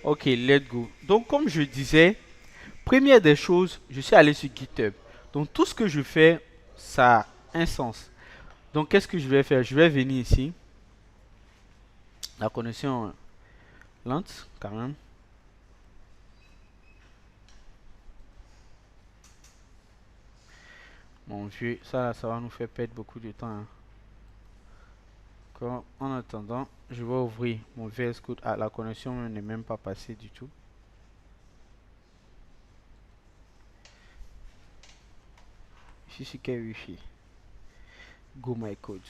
Ok, let's go. Donc, comme je disais, première des choses, je suis allé sur GitHub. Donc, tout ce que je fais, ça a un sens. Donc, qu'est-ce que je vais faire? Je vais venir ici. La connexion lente, quand même. Mon vieux, ça va nous faire perdre beaucoup de temps, hein. En attendant, je vais ouvrir mon VS Code. Ah, la connexion n'est même pas passée du tout. Ici, c'est quel Wi-Fi? Go My Code.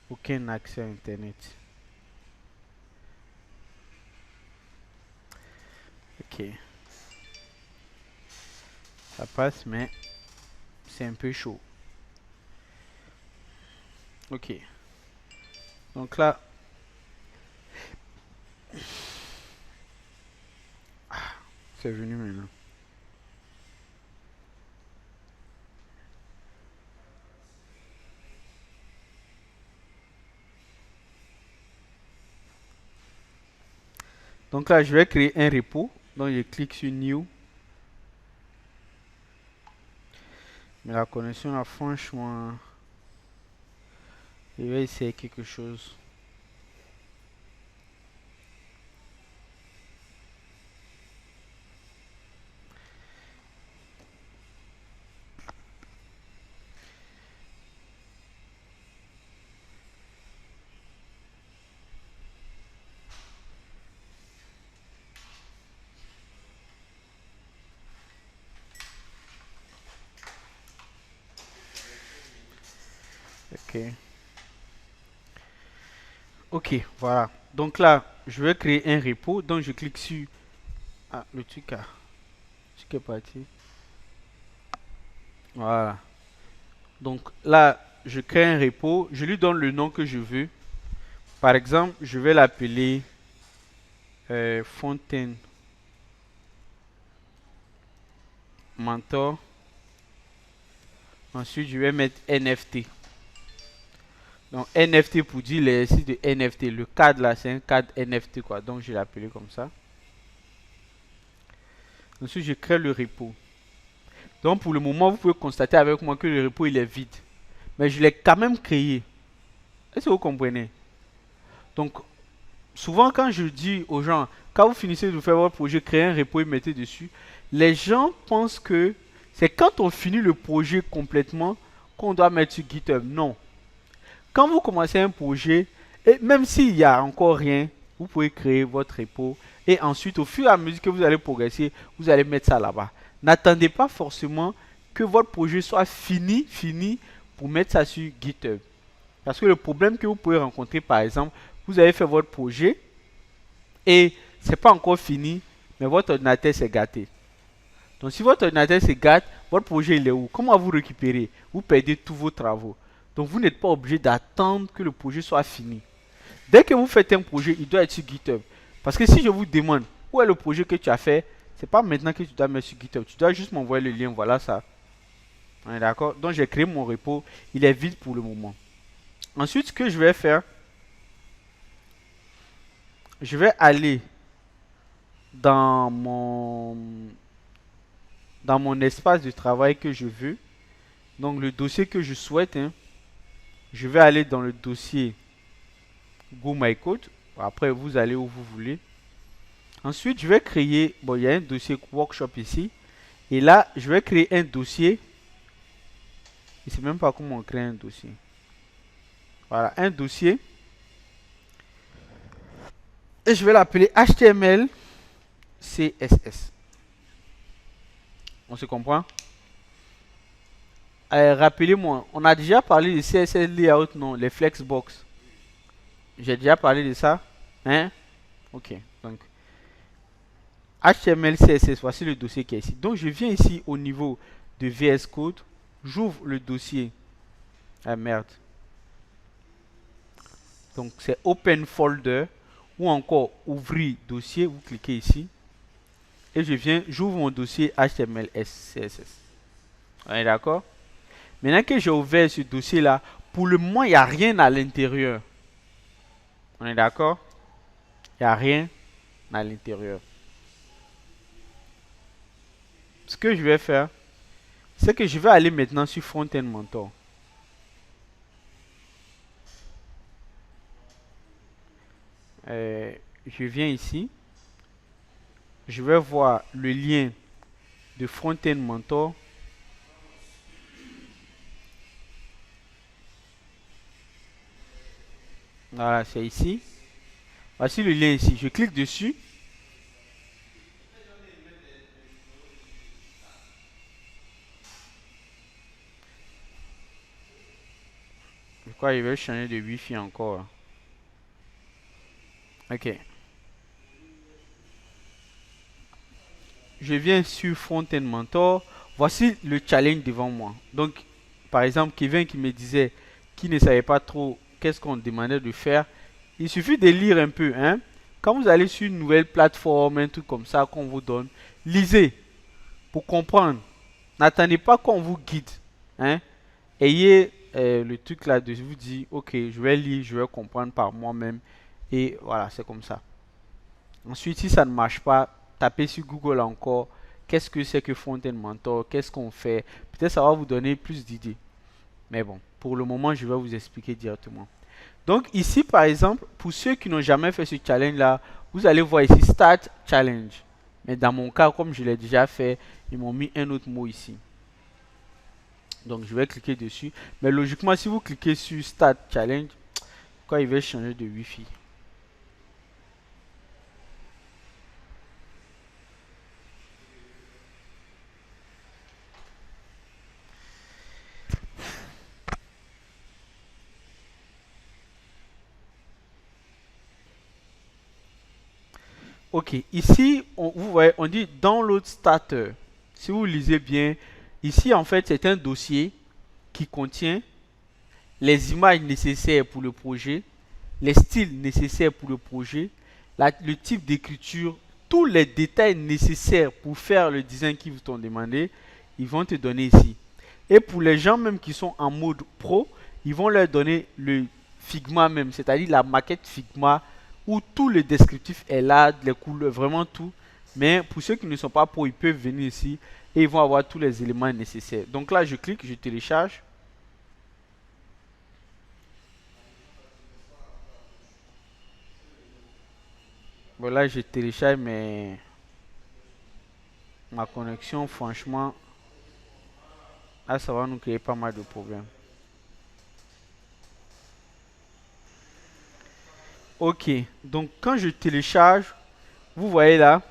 Aucun accès à Internet. Ok, ça passe, mais c'est un peu chaud. Ok, donc là, c'est venu maintenant. Donc là, je vais créer un repo. Donc je clique sur New. Mais la connexion là, franchement, je vais essayer quelque chose. Ok. Ok, voilà. Donc là, je vais créer un repo. Donc je clique sur... Ah, le truc là. Le truc est parti. Voilà. Donc là, je crée un repo. Je lui donne le nom que je veux. Par exemple, je vais l'appeler Fontaine Mentor. Ensuite, je vais mettre NFT. Donc NFT pour dire les sites de NFT. Le cadre là, c'est un cadre NFT quoi. Donc je l'ai appelé comme ça. Ensuite, je crée le repo. Donc pour le moment, vous pouvez constater avec moi que le repo il est vide. Mais je l'ai quand même créé. Est-ce que vous comprenez? Donc souvent quand je dis aux gens, quand vous finissez de faire votre projet, créez un repo et mettez dessus, les gens pensent que c'est quand on finit le projet complètement qu'on doit mettre sur GitHub. Non. Quand vous commencez un projet, et même s'il n'y a encore rien, vous pouvez créer votre repo. Et ensuite, au fur et à mesure que vous allez progresser, vous allez mettre ça là-bas. N'attendez pas forcément que votre projet soit fini pour mettre ça sur GitHub. Parce que le problème que vous pouvez rencontrer, par exemple, vous avez fait votre projet et c'est pas encore fini, mais votre ordinateur s'est gâté. Donc si votre ordinateur se gâte, votre projet il est où? Comment vous récupérez? Vous perdez tous vos travaux. Donc vous n'êtes pas obligé d'attendre que le projet soit fini. Dès que vous faites un projet, il doit être sur GitHub. Parce que si je vous demande où est le projet que tu as fait, c'est pas maintenant que tu dois mettre sur GitHub. Tu dois juste m'envoyer le lien, voilà ça. On est d'accord? Donc j'ai créé mon repo, il est vide pour le moment. Ensuite, ce que je vais faire, je vais aller dans mon espace de travail que je veux. Donc le dossier que je souhaite, hein, je vais aller dans le dossier Go My Code. Après, vous allez où vous voulez. Ensuite, je vais créer, bon, il y a un dossier workshop ici. Et là, je vais créer un dossier. Je ne sais même pas comment on crée un dossier. Voilà, un dossier. Et je vais l'appeler HTML CSS. On se comprend? Rappelez-moi, on a déjà parlé de CSS Layout, non, les Flexbox. J'ai déjà parlé de ça. Hein? Ok. Donc, HTML, CSS, voici le dossier qui est ici. Donc, je viens ici au niveau de VS Code. J'ouvre le dossier. Ah merde. Donc, c'est Open Folder ou encore Ouvrir dossier. Vous cliquez ici. Et je viens, j'ouvre mon dossier HTML, CSS. On est d'accord? Maintenant que j'ai ouvert ce dossier-là, pour le moment, il n'y a rien à l'intérieur. On est d'accord? Il n'y a rien à l'intérieur. Ce que je vais faire, c'est que je vais aller maintenant sur Front-End Mentor. Je viens ici. Je vais voir le lien de Front-End Mentor. Voilà, c'est ici. Voici le lien ici. Je clique dessus. Je crois que je vais changer de Wi-Fi encore. Ok. Je viens sur Front-End Mentor. Voici le challenge devant moi. Donc, par exemple, Kevin qui me disait qu'il ne savait pas trop qu'est-ce qu'on demandait de faire. Il suffit de lire un peu. Hein. Quand vous allez sur une nouvelle plateforme, un truc comme ça qu'on vous donne, lisez pour comprendre. N'attendez pas qu'on vous guide. Hein. Ayez le truc là de vous dire, ok, je vais lire, je vais comprendre par moi-même. Et voilà, c'est comme ça. Ensuite, si ça ne marche pas, tapez sur Google encore. Qu'est-ce que c'est que Front-End Mentor? Qu'est-ce qu'on fait? Peut-être ça va vous donner plus d'idées. Mais bon, pour le moment, je vais vous expliquer directement. Donc ici, par exemple, pour ceux qui n'ont jamais fait ce challenge-là, vous allez voir ici Start Challenge. Mais dans mon cas, comme je l'ai déjà fait, ils m'ont mis un autre mot ici. Donc je vais cliquer dessus. Mais logiquement, si vous cliquez sur Start Challenge, quoi, il va changer de Wi-Fi. Ok, ici, vous voyez, on dit Download Starter. Si vous lisez bien, ici, en fait, c'est un dossier qui contient les images nécessaires pour le projet, les styles nécessaires pour le projet, le type d'écriture, tous les détails nécessaires pour faire le design qu'ils vous ont demandé, ils vont te donner ici. Et pour les gens même qui sont en mode pro, ils vont leur donner le Figma même, c'est-à-dire la maquette Figma où tout le descriptif est là, les couleurs, vraiment tout. Mais pour ceux qui ne sont pas pro, ils peuvent venir ici et ils vont avoir tous les éléments nécessaires. Donc là, je clique, je télécharge. Voilà, je télécharge, mais ma connexion, franchement, là, ça va nous créer pas mal de problèmes. Ok, donc quand je télécharge, vous voyez là,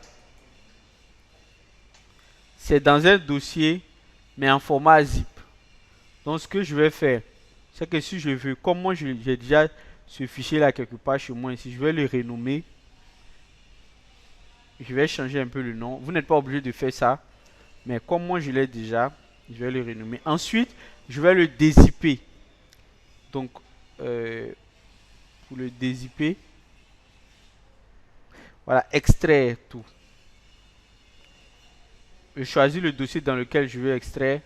c'est dans un dossier, mais en format zip. Donc ce que je vais faire, c'est que si je veux, comme moi j'ai déjà ce fichier là quelque part chez moi ici, je vais le renommer. Je vais changer un peu le nom. Vous n'êtes pas obligé de faire ça. Mais comme moi je l'ai déjà, je vais le renommer. Ensuite, je vais le dézipper. Donc, pour le dézipper, voilà, extraire tout. Je choisis le dossier dans lequel je veux extraire.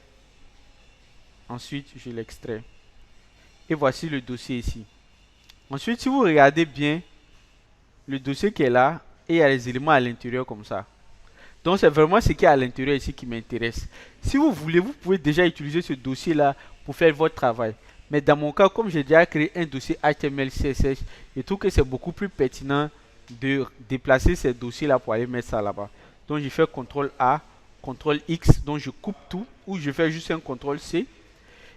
Ensuite, je l'extrais. Et voici le dossier ici. Ensuite, si vous regardez bien, le dossier qui est là, et il y a les éléments à l'intérieur comme ça. Donc, c'est vraiment ce qui est à l'intérieur ici qui m'intéresse. Si vous voulez, vous pouvez déjà utiliser ce dossier-là pour faire votre travail. Mais dans mon cas, comme j'ai déjà créé un dossier HTML, CSS, je trouve que c'est beaucoup plus pertinent de déplacer ces dossiers-là pour aller mettre ça là-bas. Donc, je fais CTRL A, CTRL X, donc je coupe tout, ou je fais juste un CTRL C.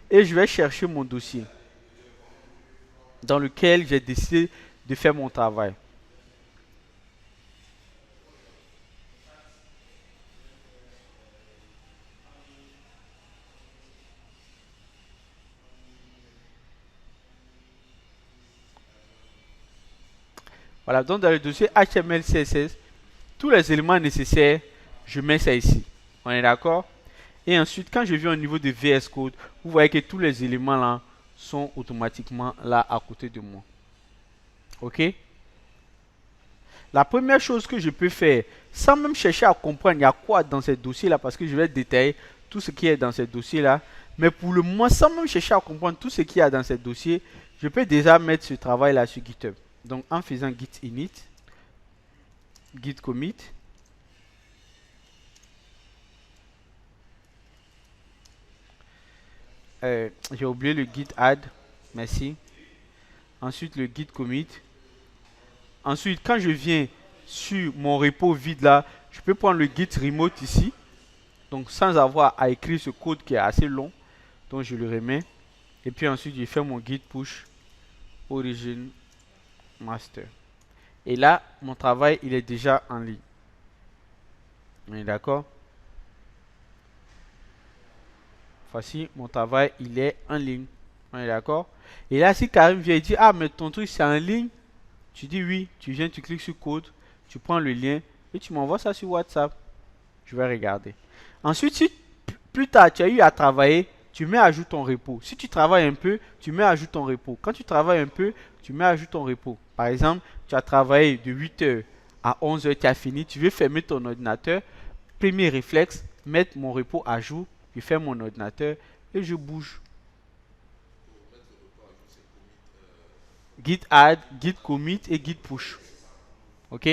Et je vais chercher mon dossier dans lequel j'ai décidé de faire mon travail. Voilà, donc dans le dossier HTML, CSS, tous les éléments nécessaires, je mets ça ici. On est d'accord? Et ensuite, quand je viens au niveau de VS Code, vous voyez que tous les éléments là sont automatiquement là à côté de moi. Ok? La première chose que je peux faire, sans même chercher à comprendre il y a quoi dans ces dossiers là, parce que je vais détailler tout ce qui est dans ces dossiers là, mais pour le moment, sans même chercher à comprendre tout ce qu'il y a dans ces dossiers, je peux déjà mettre ce travail là sur GitHub. Donc en faisant git init, git commit. J'ai oublié le git add. Merci. Ensuite, le git commit. Ensuite, quand je viens sur mon repo vide là, je peux prendre le git remote ici. Donc, sans avoir à écrire ce code qui est assez long. Donc, je le remets. Et puis ensuite, je fais mon git push origin master. Et là, mon travail, il est déjà en ligne. On est d'accord? Voici, mon travail, il est en ligne. On est d'accord? Et là, si Karim vient et dit, ah, mais ton truc, c'est en ligne. Tu dis oui, tu viens, tu cliques sur code, tu prends le lien et tu m'envoies ça sur WhatsApp. Je vais regarder. Ensuite, si plus tard tu as eu à travailler, tu mets à jour ton repos. Si tu travailles un peu, tu mets à jour ton repos. Quand tu travailles un peu, tu mets à jour ton repos. Par exemple, tu as travaillé de 8h à 11h, tu as fini, tu veux fermer ton ordinateur. Premier réflexe, mettre mon repos à jour, je ferme mon ordinateur et je bouge. Git add, git commit et git push. Ok?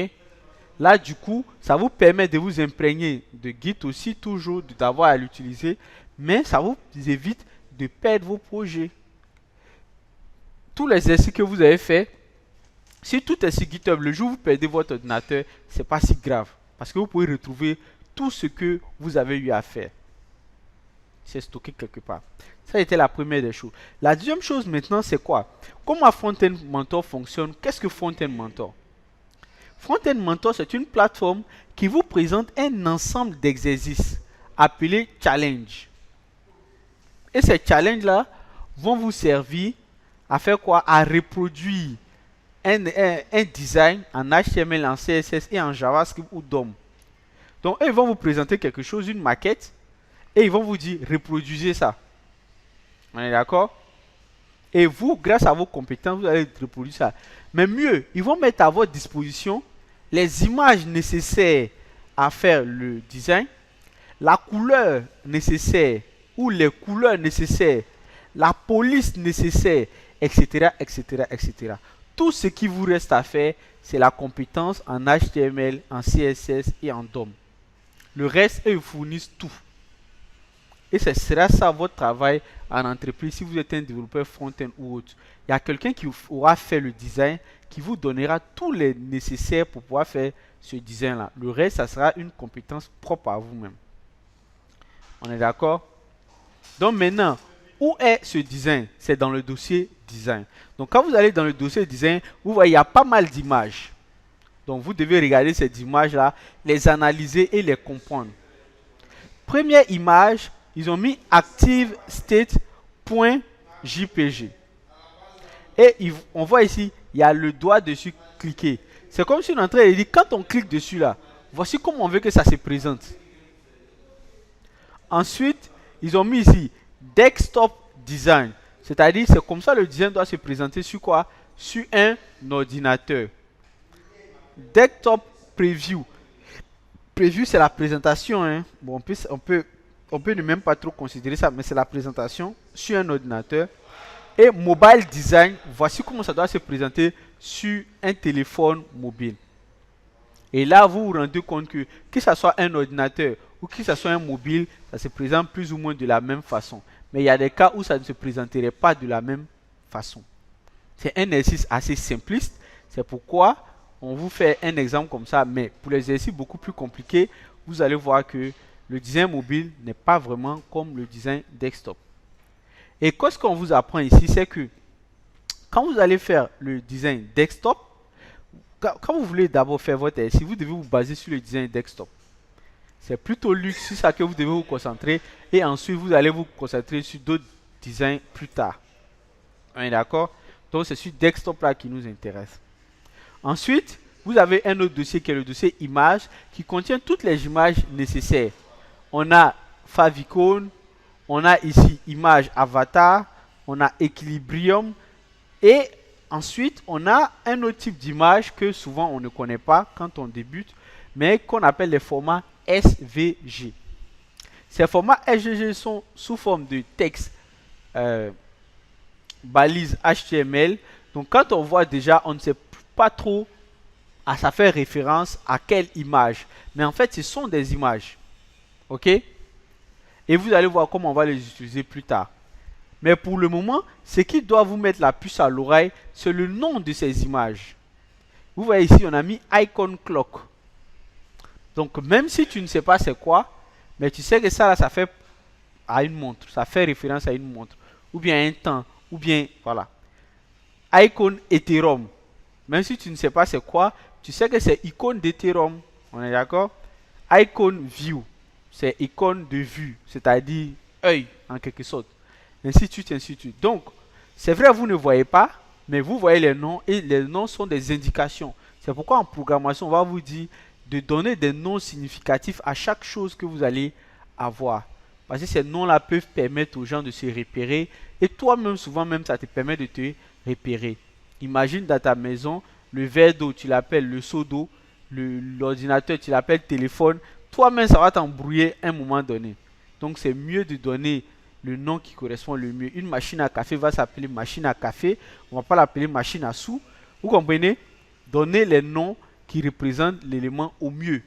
Là, du coup, ça vous permet de vous imprégner de Git aussi, toujours d'avoir à l'utiliser, mais ça vous évite de perdre vos projets. Tous les exercices que vous avez fait, si tout est sur GitHub, le jour où vous perdez votre ordinateur, c'est pas si grave, parce que vous pouvez retrouver tout ce que vous avez eu à faire. C'est stocké quelque part. Ça a été la première des choses. La deuxième chose maintenant, c'est quoi? Comment Front-End Mentor fonctionne? Qu'est-ce que Front-End Mentor? Front-End Mentor, c'est une plateforme qui vous présente un ensemble d'exercices appelés challenge. Et ces challenges-là vont vous servir à faire quoi? À reproduire un design en HTML, en CSS et en JavaScript ou DOM. Donc, eux, ils vont vous présenter quelque chose, une maquette, et ils vont vous dire reproduisez ça. On est d'accord? Et vous, grâce à vos compétences, vous allez reproduire ça. Mais mieux, ils vont mettre à votre disposition les images nécessaires à faire le design, la couleur nécessaire ou les couleurs nécessaires, la police nécessaire, etc., etc., etc. Tout ce qui vous reste à faire, c'est la compétence en HTML, en CSS et en DOM. Le reste, eux, ils fournissent tout. Et ce sera ça votre travail en entreprise si vous êtes un développeur front-end ou autre. Il y a quelqu'un qui aura fait le design, qui vous donnera tous les nécessaires pour pouvoir faire ce design-là. Le reste, ça sera une compétence propre à vous-même. On est d'accord? Donc maintenant, où est ce design? C'est dans le dossier design. Donc quand vous allez dans le dossier design, vous voyez, il y a pas mal d'images. Donc vous devez regarder ces images-là, les analyser et les comprendre. Première image, ils ont mis ActiveState.jpg. Et on voit ici, il y a le doigt dessus cliquer. C'est comme si on est en train de dire, quand on clique dessus là, voici comment on veut que ça se présente. Ensuite, ils ont mis ici Desktop Design. C'est-à-dire, c'est comme ça le design doit se présenter sur quoi? Sur un ordinateur. Desktop Preview. Preview, c'est la présentation. Hein. Bon, on peut ne même pas trop considérer ça, mais c'est la présentation sur un ordinateur. Et Mobile Design, voici comment ça doit se présenter sur un téléphone mobile. Et là, vous vous rendez compte que ce soit un ordinateur ou que ce soit un mobile, ça se présente plus ou moins de la même façon. Mais il y a des cas où ça ne se présenterait pas de la même façon. C'est un exercice assez simpliste. C'est pourquoi on vous fait un exemple comme ça. Mais pour les exercices beaucoup plus compliqués, vous allez voir que le design mobile n'est pas vraiment comme le design desktop. Et ce qu'on vous apprend ici, c'est que quand vous allez faire le design desktop, quand vous voulez d'abord faire votre exercice, vous devez vous baser sur le design desktop. C'est plutôt luxe, sur ça que vous devez vous concentrer. Et ensuite, vous allez vous concentrer sur d'autres designs plus tard. On est d'accord? Donc, c'est sur desktop là qui nous intéresse. Ensuite, vous avez un autre dossier qui est le dossier images qui contient toutes les images nécessaires. On a favicon, on a ici image avatar, on a Equilibrium et ensuite on a un autre type d'image que souvent on ne connaît pas quand on débute, mais qu'on appelle les formats SVG. Ces formats SVG sont sous forme de texte balise HTML. Donc quand on voit déjà, on ne sait pas trop ça fait référence à quelle image. Mais en fait, ce sont des images. OK? Et vous allez voir comment on va les utiliser plus tard. Mais pour le moment, ce qui doit vous mettre la puce à l'oreille, c'est le nom de ces images. Vous voyez ici, on a mis icon clock. Donc, même si tu ne sais pas c'est quoi, mais tu sais que ça, là, ça fait à une montre. Ça fait référence à une montre. Ou bien à un temps. Ou bien, voilà. Icon Ethereum. Même si tu ne sais pas c'est quoi, tu sais que c'est icône d'Ethereum. On est d'accord? Icon View. C'est icône de vue. C'est-à-dire œil, en quelque sorte. Ainsi de suite, ainsi de suite. Donc, c'est vrai, vous ne voyez pas, mais vous voyez les noms et les noms sont des indications. C'est pourquoi en programmation, on va vous dire de donner des noms significatifs à chaque chose que vous allez avoir. Parce que ces noms-là peuvent permettre aux gens de se repérer et toi-même, souvent même, ça te permet de te repérer. Imagine dans ta maison, le verre d'eau, tu l'appelles le seau d'eau, l'ordinateur, tu l'appelles téléphone. Toi-même, ça va t'embrouiller à un moment donné. Donc, c'est mieux de donner le nom qui correspond le mieux. Une machine à café va s'appeler machine à café. On ne va pas l'appeler machine à sous. Vous comprenez? Donnez les noms qui représentent l'élément au mieux.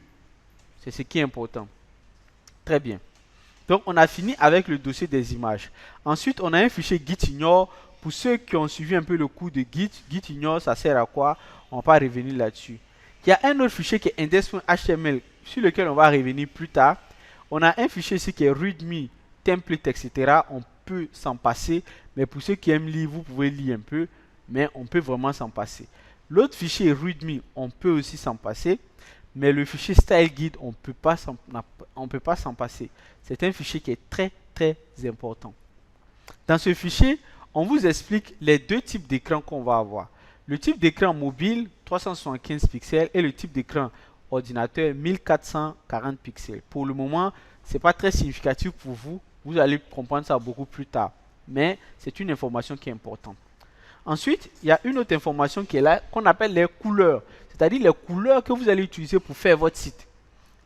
C'est ce qui est important. Très bien. Donc, on a fini avec le dossier des images. Ensuite, on a un fichier gitignore. Pour ceux qui ont suivi un peu le cours de Git, gitignore, ça sert à quoi? On ne va pas revenir là-dessus. Il y a un autre fichier qui est index.html sur lequel on va revenir plus tard. On a un fichier ici qui est readme, template, etc. On peut s'en passer, mais pour ceux qui aiment lire, vous pouvez lire un peu, mais on peut vraiment s'en passer. L'autre fichier readme, on peut aussi s'en passer, mais le fichier styleguide, on ne peut pas s'en passer. C'est un fichier qui est très très important. Dans ce fichier, on vous explique les deux types d'écran qu'on va avoir. Le type d'écran mobile, 375 pixels, et le type d'écran ordinateur, 1440 pixels. Pour le moment, ce n'est pas très significatif pour vous. Vous allez comprendre ça beaucoup plus tard. Mais c'est une information qui est importante. Ensuite, il y a une autre information qui est là, qu'on appelle les couleurs. C'est-à-dire les couleurs que vous allez utiliser pour faire votre site.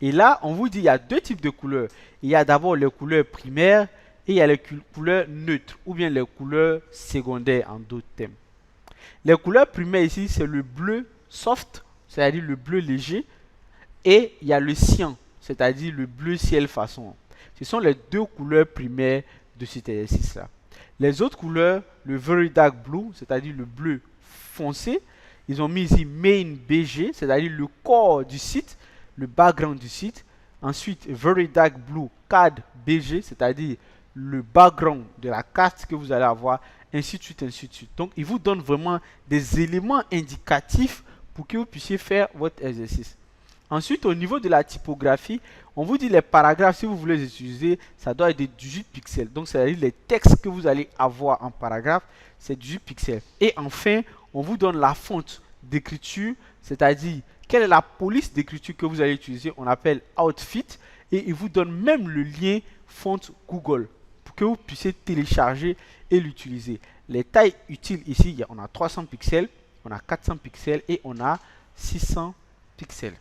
Et là, on vous dit qu'il y a deux types de couleurs. Il y a d'abord les couleurs primaires et il y a les couleurs neutres ou bien les couleurs secondaires en d'autres termes. Les couleurs primaires ici, c'est le bleu soft, c'est-à-dire le bleu léger, et il y a le cyan, c'est-à-dire le bleu ciel façon. Ce sont les deux couleurs primaires de cet exercice-là. Les autres couleurs, le very dark blue, c'est-à-dire le bleu foncé, ils ont mis ici main BG, c'est-à-dire le corps du site, le background du site. Ensuite, very dark blue card BG, c'est-à-dire le background de la carte que vous allez avoir, ainsi de suite, ainsi de suite. Donc, il vous donne vraiment des éléments indicatifs pour que vous puissiez faire votre exercice. Ensuite, au niveau de la typographie, on vous dit les paragraphes, si vous voulez les utiliser, ça doit être de 18 pixels. Donc, c'est-à-dire les textes que vous allez avoir en paragraphe, c'est 18 pixels. Et enfin, on vous donne la fonte d'écriture, c'est-à-dire quelle est la police d'écriture que vous allez utiliser. On appelle Outfit. Et il vous donne même le lien fonte Google pour que vous puissiez télécharger et l'utiliser. Les tailles utiles ici, on a 300 pixels, on a 400 pixels et on a 600 pixels.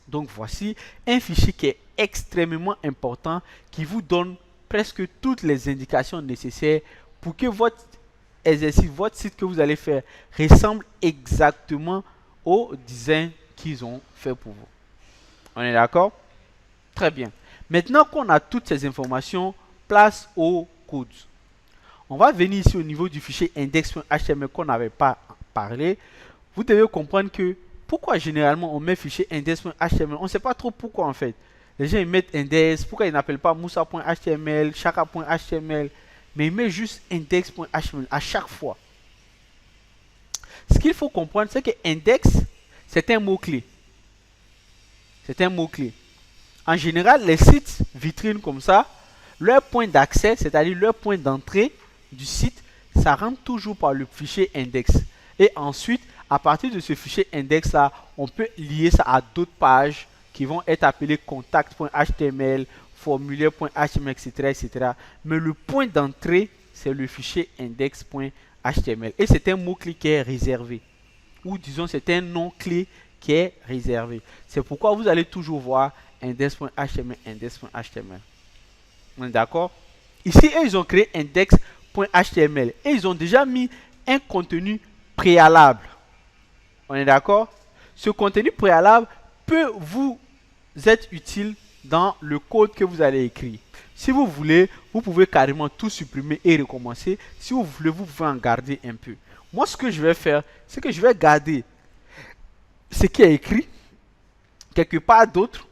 Donc voici un fichier qui est extrêmement important, qui vous donne presque toutes les indications nécessaires pour que votre exercice, votre site que vous allez faire ressemble exactement au design qu'ils ont fait pour vous. On est d'accord? Très bien. Maintenant qu'on a toutes ces informations, place au code. On va venir ici au niveau du fichier index.html qu'on n'avait pas parlé. Vous devez comprendre que pourquoi généralement on met fichier index.html. On ne sait pas trop pourquoi en fait. Les gens ils mettent index, pourquoi ils n'appellent pas moussa.html, chaka.html, mais ils mettent juste index.html à chaque fois. Ce qu'il faut comprendre, c'est que index, c'est un mot-clé. C'est un mot-clé. En général, les sites vitrines comme ça, leur point d'accès, c'est-à-dire leur point d'entrée du site, ça rentre toujours par le fichier index. Et ensuite, à partir de ce fichier index là, on peut lier ça à d'autres pages qui vont être appelées contact.html, formulaire.html, etc., etc. Mais le point d'entrée, c'est le fichier index.html. Et c'est un mot-clé qui est réservé. Ou disons, c'est un nom-clé qui est réservé. C'est pourquoi vous allez toujours voir index.html, index.html. On est d'accord? Ici, ils ont créé index.html et ils ont déjà mis un contenu préalable. On est d'accord? Ce contenu préalable peut vous être utile dans le code que vous allez écrire. Si vous voulez, vous pouvez carrément tout supprimer et recommencer. Si vous voulez, vous pouvez en garder un peu. Moi, ce que je vais faire, c'est que je vais garder ce qui est écrit quelque part d'autre.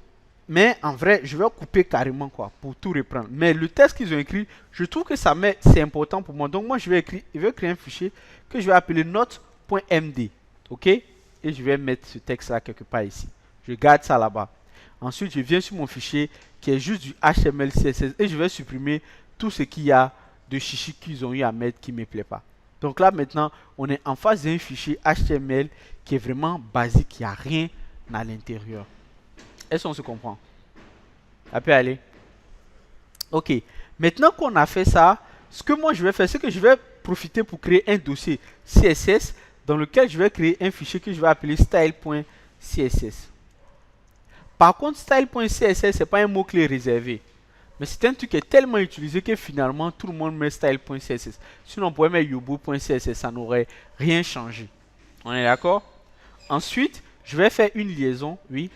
Mais en vrai, je vais couper carrément quoi pour tout reprendre. Mais le texte qu'ils ont écrit, je trouve que c'est important pour moi. Donc moi, je vais créer un fichier que je vais appeler note.md. Ok? Et je vais mettre ce texte-là quelque part ici. Je garde ça là-bas. Ensuite, je viens sur mon fichier qui est juste du HTML, CSS et je vais supprimer tout ce qu'il y a de chichi qu'ils ont eu à mettre qui ne me plaît pas. Donc là, maintenant, on est en face d'un fichier HTML qui est vraiment basique. Il n'y a rien à l'intérieur. Est-ce qu'on se comprend? Ça peut aller. Ok. Maintenant qu'on a fait ça, ce que moi je vais faire, c'est que je vais profiter pour créer un dossier CSS dans lequel je vais créer un fichier que je vais appeler style.css. Par contre, style.css, ce n'est pas un mot-clé réservé. Mais c'est un truc qui est tellement utilisé que finalement, tout le monde met style.css. Sinon, on pourrait mettre yobo.css, ça n'aurait rien changé. On est d'accord? Ensuite, je vais faire une liaison, oui.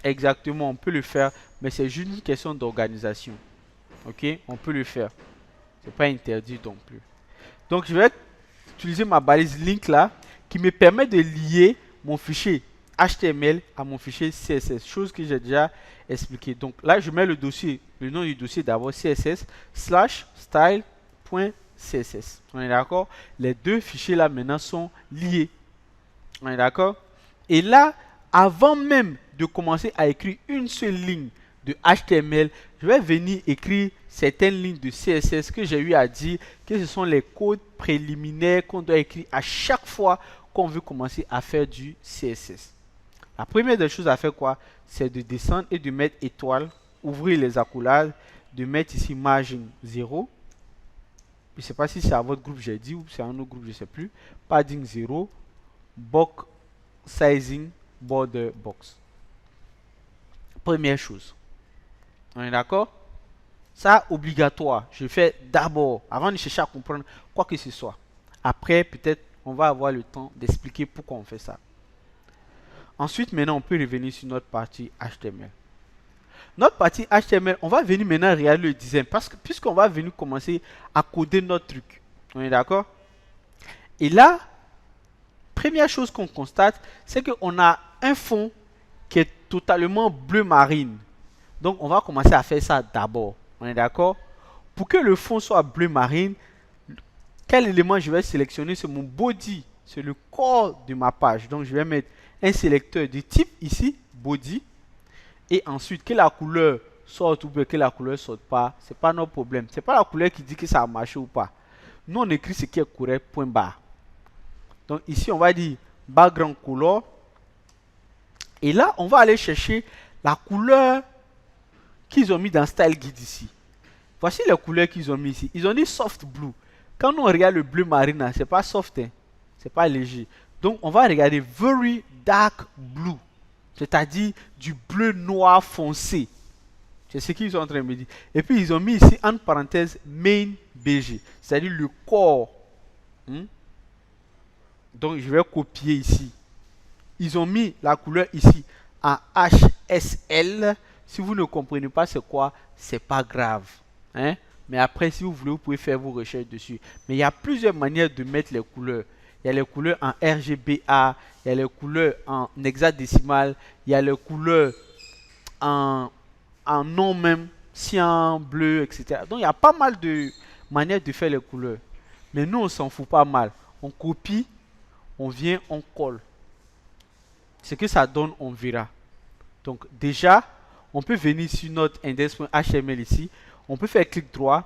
Exactement, on peut le faire, mais c'est juste une question d'organisation. Ok, on peut le faire. C'est pas interdit non plus. Donc, je vais utiliser ma balise link là, qui me permet de lier mon fichier HTML à mon fichier CSS, chose que j'ai déjà expliqué. Donc là, je mets le nom du dossier d'abord CSS /style.css. On est d'accord? Les deux fichiers là maintenant sont liés. On est d'accord? Et là, avant même de commencer à écrire une seule ligne de HTML, je vais venir écrire certaines lignes de CSS que j'ai eu à dire que ce sont les codes préliminaires qu'on doit écrire à chaque fois qu'on veut commencer à faire du CSS. La première des choses à faire quoi? C'est de descendre et de mettre étoile, ouvrir les accolades, de mettre ici margin 0. Je ne sais pas si c'est à votre groupe j'ai dit ou c'est à un autre groupe, je ne sais plus. Padding 0, box sizing, border box. Première chose. On est d'accord? Ça, obligatoire. Je fais d'abord, avant de chercher à comprendre quoi que ce soit. Après, peut-être, on va avoir le temps d'expliquer pourquoi on fait ça. Ensuite, maintenant, on peut revenir sur notre partie HTML. Notre partie HTML, on va venir maintenant regarder le design. Parce que, puisqu'on va venir commencer à coder notre truc. On est d'accord? Et là, première chose qu'on constate, c'est qu'on a un fond qui est totalement bleu marine. Donc, on va commencer à faire ça d'abord. On est d'accord? Pour que le fond soit bleu marine, quel élément je vais sélectionner? C'est mon body. C'est le corps de ma page. Donc, je vais mettre un sélecteur de type ici, body. Et ensuite, que la couleur sorte ou que la couleur ne sorte pas, ce n'est pas notre problème. Ce n'est pas la couleur qui dit que ça a marché ou pas. Nous, on écrit ce qui est correct, point barre. Donc, ici, on va dire background color. Et là, on va aller chercher la couleur qu'ils ont mis dans Style Guide ici. Voici les couleurs qu'ils ont mis ici. Ils ont dit soft blue. Quand on regarde le bleu marine, ce n'est pas soft, hein? C'est pas léger. Donc, on va regarder very dark blue. C'est-à-dire du bleu noir foncé. C'est ce qu'ils sont en train de me dire. Et puis, ils ont mis ici, entre parenthèses, main BG. C'est-à-dire le corps. Donc, je vais copier ici. Ils ont mis la couleur ici en HSL. Si vous ne comprenez pas c'est quoi, c'est pas grave. Hein? Mais après, si vous voulez, vous pouvez faire vos recherches dessus. Mais il y a plusieurs manières de mettre les couleurs. Il y a les couleurs en RGBA, il y a les couleurs en hexadécimal, il y a les couleurs en nom même, cyan, bleu, etc. Donc, il y a pas mal de manières de faire les couleurs. Mais nous, on s'en fout pas mal. On copie, on vient, on colle. Ce que ça donne, on verra. Donc, déjà, on peut venir sur notre index.html ici. On peut faire clic droit,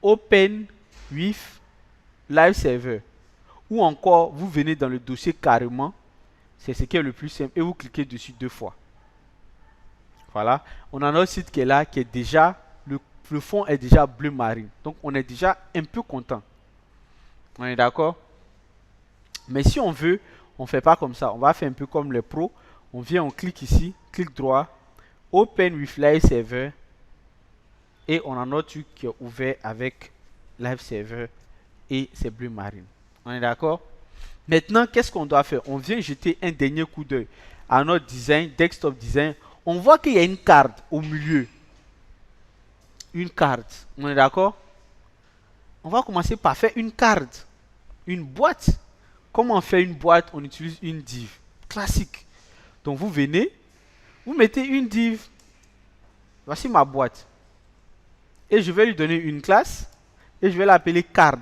Open with Live Server. Ou encore, vous venez dans le dossier carrément. C'est ce qui est le plus simple. Et vous cliquez dessus 2 fois. Voilà. On a notre site qui est là, qui est déjà, le fond est déjà bleu marine. Donc, on est déjà un peu content. On est d'accord? Mais si on veut, on ne fait pas comme ça. On va faire un peu comme les pros. On vient, on clique ici, clic droit, Open with Live Server. Et on a notre truc qui est ouvert avec Live Server et c'est bleu marine. On est d'accord? Maintenant, qu'est-ce qu'on doit faire? On vient jeter un dernier coup d'œil à notre design, desktop design. On voit qu'il y a une carte au milieu. Une carte. On est d'accord? On va commencer par faire une carte. Une boîte. Comment on fait une boîte? On utilise une div. Classique. Donc vous venez, vous mettez une div. Voici ma boîte. Et je vais lui donner une classe. Et je vais l'appeler card.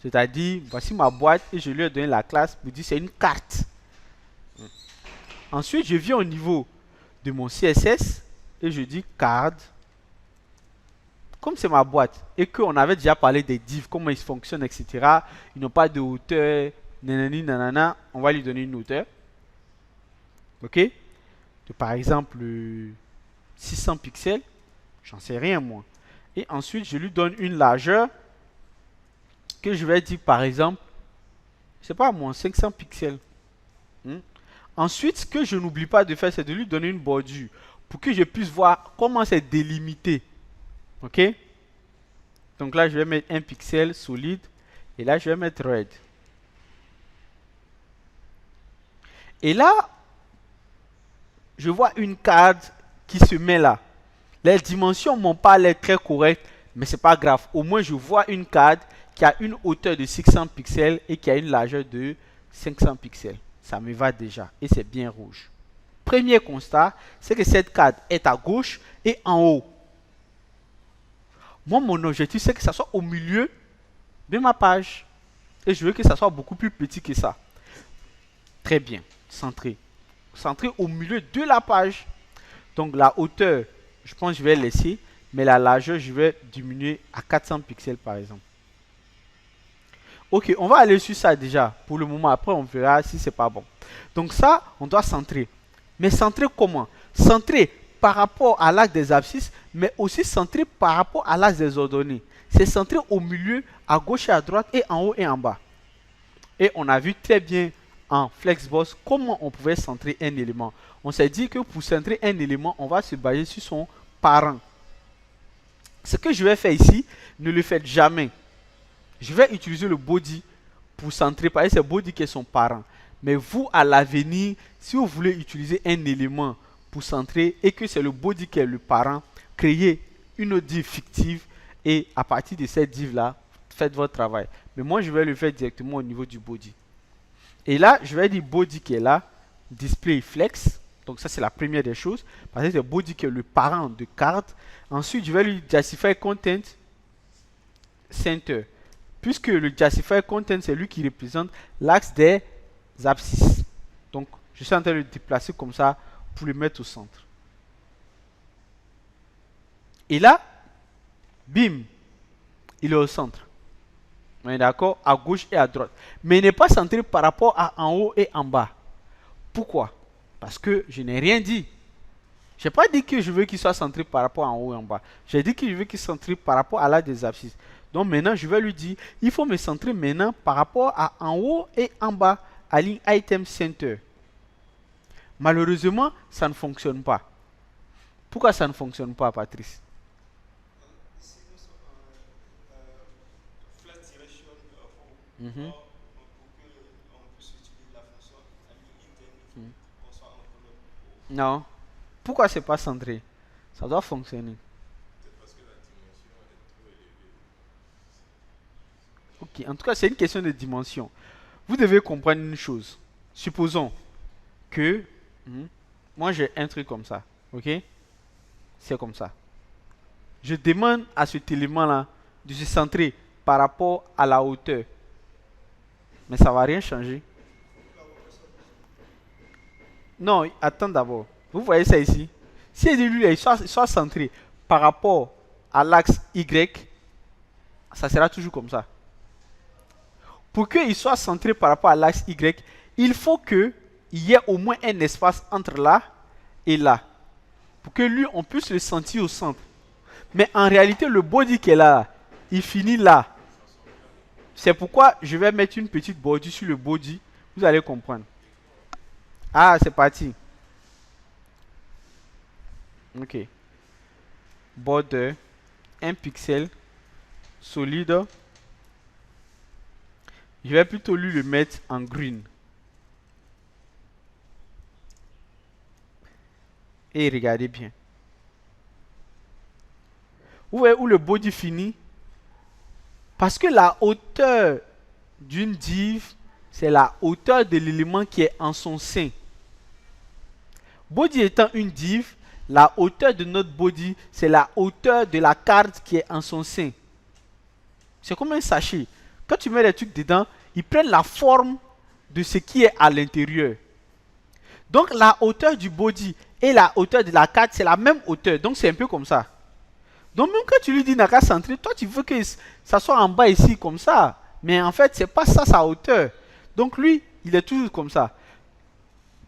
C'est-à-dire, voici ma boîte. Et je lui ai donné la classe pour dire c'est une carte. Ensuite, je viens au niveau de mon CSS. Et je dis card. Comme c'est ma boîte et qu'on avait déjà parlé des divs, comment ils fonctionnent, etc. Ils n'ont pas de hauteur, nanani, nanana, on va lui donner une hauteur. Ok? De, par exemple, 600 pixels, j'en sais rien moi. Et ensuite, je lui donne une largeur que je vais dire, par exemple, je sais pas moi, 500 pixels. Ensuite, ce que je n'oublie pas de faire, c'est de lui donner une bordure pour que je puisse voir comment c'est délimité. Ok? Donc là, je vais mettre un pixel solide. Et là, je vais mettre red. Et là, je vois une carte qui se met là. Les dimensions m'ont pas l'air très correctes, mais c'est pas grave. Au moins, je vois une carte qui a une hauteur de 600 pixels et qui a une largeur de 500 pixels. Ça me va déjà. Et c'est bien rouge. Premier constat, c'est que cette carte est à gauche et en haut. Moi, mon objectif, c'est que ça soit au milieu de ma page. Et je veux que ça soit beaucoup plus petit que ça. Très bien. Centré. Centré au milieu de la page. Donc la hauteur, je pense que je vais laisser. Mais la largeur, je vais diminuer à 400 pixels par exemple. Ok, on va aller sur ça déjà. Pour le moment, après on verra si c'est pas bon. Donc ça, on doit centrer. Mais centrer comment? Centrer par rapport à l'axe des abscisses, mais aussi centrer par rapport à l'axe des ordonnées. C'est centré au milieu, à gauche et à droite, et en haut et en bas. Et on a vu très bien en Flexbox comment on pouvait centrer un élément. On s'est dit que pour centrer un élément, on va se baser sur son parent. Ce que je vais faire ici, ne le faites jamais. Je vais utiliser le body pour centrer, parce que c'est body qui est son parent. Mais vous, à l'avenir, si vous voulez utiliser un élément pour centrer et que c'est le body qui est le parent, créez une div fictive et à partir de cette div-là, faites votre travail. Mais moi, je vais le faire directement au niveau du body. Et là, je vais dire body qui est là, display flex. Donc ça, c'est la première des choses. Parce que c'est body qui est le parent de carte. Ensuite, je vais lui justify content center. Puisque le justify content, c'est lui qui représente l'axe des abscisses. Donc, je suis en train de le déplacer comme ça pour le mettre au centre. Et là, bim, il est au centre. On est d'accord? À gauche et à droite. Mais il n'est pas centré par rapport à en haut et en bas. Pourquoi? Parce que je n'ai rien dit. Je n'ai pas dit que je veux qu'il soit centré par rapport à en haut et en bas. J'ai dit que je veux qu'il soit centré par rapport à l'axe des abscisses. Donc maintenant, je vais lui dire, il faut me centrer maintenant par rapport à en haut et en bas, à ligne item center. Malheureusement, ça ne fonctionne pas. Pourquoi ça ne fonctionne pas, Patrice? Mhm. Non. Pourquoi c'est pas centré? Ça doit fonctionner. Ok, en tout cas, c'est une question de dimension. Vous devez comprendre une chose. Supposons que moi j'ai un truc comme ça. Ok? C'est comme ça. Je demande à cet élément-là de se centrer par rapport à la hauteur. Mais ça ne va rien changer. Non, attends d'abord. Vous voyez ça ici? Si lui il soit centré par rapport à l'axe Y, ça sera toujours comme ça. Pour qu'il soit centré par rapport à l'axe Y, il faut qu'il y ait au moins un espace entre là et là. Pour que lui, on puisse le sentir au centre. Mais en réalité, le body qui est là, il finit là. C'est pourquoi je vais mettre une petite bordure sur le body. Vous allez comprendre. Ah, c'est parti. Ok. Border. Un pixel. Solide. Je vais plutôt lui le mettre en green. Et regardez bien. Vous voyez où le body finit? Parce que la hauteur d'une div, c'est la hauteur de l'élément qui est en son sein. Body étant une div, la hauteur de notre body, c'est la hauteur de la carte qui est en son sein. C'est comme un sachet. Quand tu mets les trucs dedans, ils prennent la forme de ce qui est à l'intérieur. Donc la hauteur du body et la hauteur de la carte, c'est la même hauteur. Donc c'est un peu comme ça. Donc même quand tu lui dis n'a qu'à centrer, toi tu veux que ça soit en bas ici comme ça. Mais en fait, c'est pas ça sa hauteur. Donc lui, il est toujours comme ça.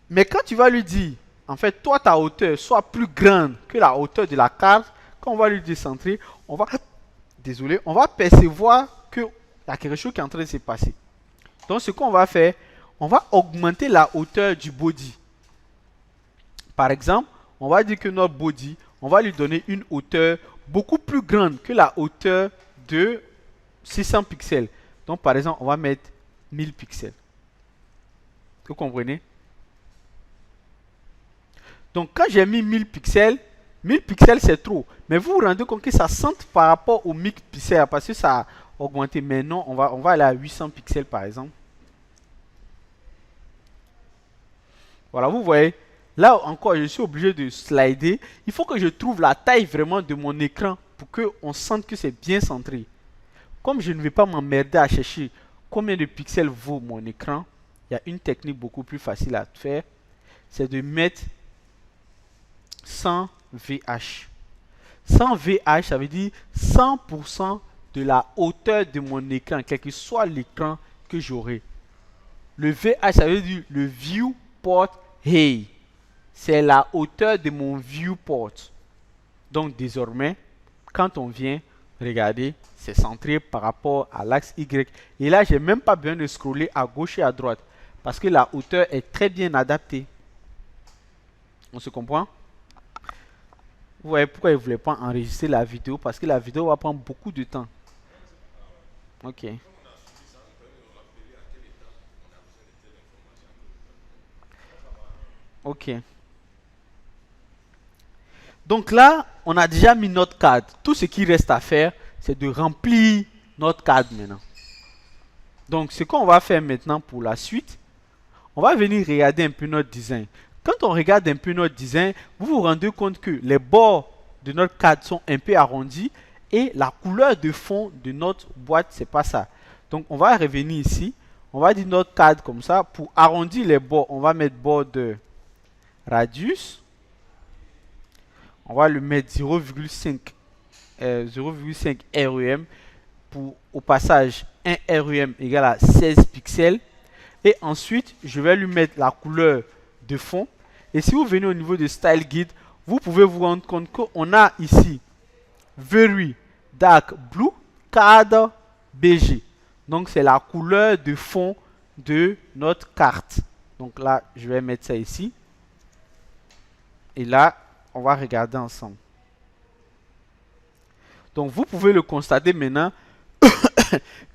Mais quand tu vas lui dire, en fait, toi ta hauteur soit plus grande que la hauteur de la carte, quand on va lui décentrer, on va percevoir qu'il y a quelque chose qui est en train de se passer. Donc ce qu'on va faire, on va augmenter la hauteur du body. Par exemple, on va dire que notre body, on va lui donner une hauteur beaucoup plus grande que la hauteur de 600 pixels. Donc par exemple, on va mettre 1000 pixels. Vous comprenez? Donc quand j'ai mis 1000 pixels c'est trop. Mais vous vous rendez compte que ça sente par rapport aux 1000 pixels parce que ça a augmenté. Mais non, on va aller à 800 pixels par exemple. Voilà, vous voyez. Là encore, je suis obligé de slider. Il faut que je trouve la taille vraiment de mon écran pour qu'on sente que c'est bien centré. Comme je ne vais pas m'emmerder à chercher combien de pixels vaut mon écran, il y a une technique beaucoup plus facile à faire. C'est de mettre 100 VH. 100 VH, ça veut dire 100% de la hauteur de mon écran, quel que soit l'écran que j'aurai. Le VH, ça veut dire le viewport height. C'est la hauteur de mon viewport. Donc désormais, quand on vient regarder, c'est centré par rapport à l'axe Y. Et là, j'ai même pas besoin de scroller à gauche et à droite. Parce que la hauteur est très bien adaptée. On se comprend? Vous voyez pourquoi je ne voulais pas enregistrer la vidéo? Parce que la vidéo va prendre beaucoup de temps. Ok. Ok. Donc là, on a déjà mis notre cadre. Tout ce qui reste à faire, c'est de remplir notre cadre maintenant. Donc, ce qu'on va faire maintenant pour la suite, on va venir regarder un peu notre design. Quand on regarde un peu notre design, vous vous rendez compte que les bords de notre cadre sont un peu arrondis et la couleur de fond de notre boîte, c'est pas ça. Donc, on va revenir ici. On va dire notre cadre comme ça. Pour arrondir les bords, on va mettre bord de radius. On va le mettre 0,5 REM pour au passage 1 REM égale à 16 pixels. Et ensuite, je vais lui mettre la couleur de fond. Et si vous venez au niveau de Style Guide, vous pouvez vous rendre compte qu'on a ici Very Dark Blue, cadre BG. Donc, c'est la couleur de fond de notre carte. Donc là, je vais mettre ça ici. Et là, on va regarder ensemble. Donc, vous pouvez le constater maintenant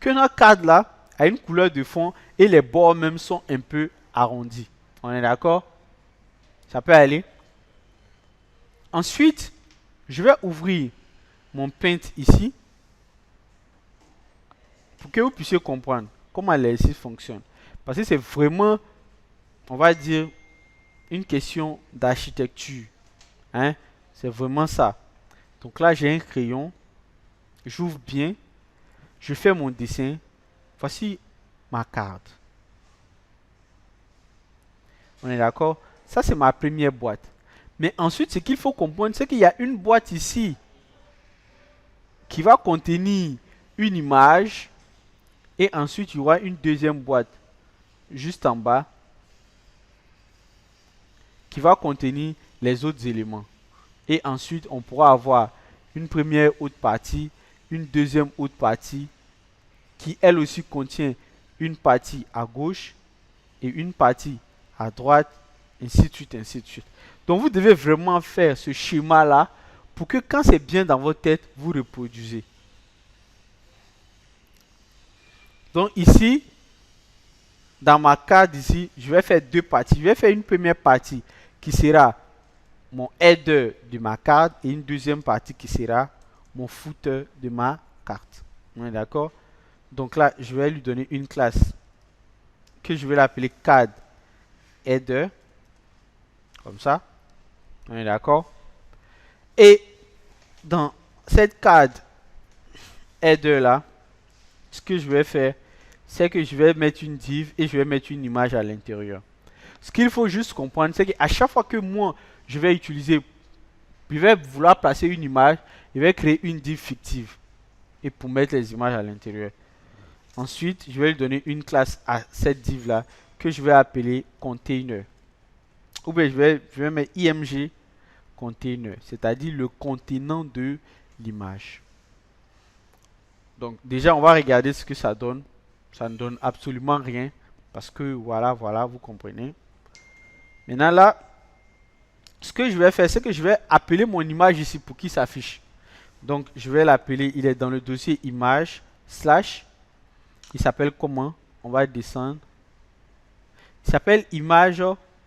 que notre cadre là a une couleur de fond et les bords même sont un peu arrondis. On est d'accord? Ça peut aller. Ensuite, je vais ouvrir mon Paint ici pour que vous puissiez comprendre comment l'exercice fonctionne. Parce que c'est vraiment, on va dire, une question d'architecture. Hein? C'est vraiment ça. Donc là, j'ai un crayon. J'ouvre bien. Je fais mon dessin. Voici ma carte. On est d'accord? Ça, c'est ma première boîte. Mais ensuite, ce qu'il faut comprendre, c'est qu'il y a une boîte ici qui va contenir une image. Et ensuite, il y aura une deuxième boîte juste en bas qui va contenir les autres éléments. Et ensuite, on pourra avoir une première haute partie, une deuxième haute partie qui elle aussi contient une partie à gauche et une partie à droite, ainsi de suite, ainsi de suite. Donc vous devez vraiment faire ce schéma-là pour que quand c'est bien dans votre tête, vous reproduisez. Donc ici, dans ma carte ici, je vais faire deux parties. Je vais faire une première partie qui sera mon header de ma carte et une deuxième partie qui sera mon footer de ma carte. On est d'accord? Donc là, je vais lui donner une classe que je vais l'appeler card header. Comme ça. On est d'accord? Et dans cette card header là, ce que je vais faire, c'est que je vais mettre une div et je vais mettre une image à l'intérieur. Ce qu'il faut juste comprendre, c'est qu'à chaque fois que moi, je vais utiliser, je vais vouloir placer une image, je vais créer une div fictive et pour mettre les images à l'intérieur. Ensuite, je vais lui donner une classe à cette div là que je vais appeler container. Ou bien je vais mettre img container, c'est-à-dire le contenant de l'image. Donc déjà, on va regarder ce que ça donne. Ça ne donne absolument rien parce que voilà, vous comprenez. Maintenant là, ce que je vais faire, c'est que je vais appeler mon image ici pour qu'il s'affiche. Donc je vais l'appeler, il est dans le dossier image slash, il s'appelle comment? On va descendre. Il s'appelle image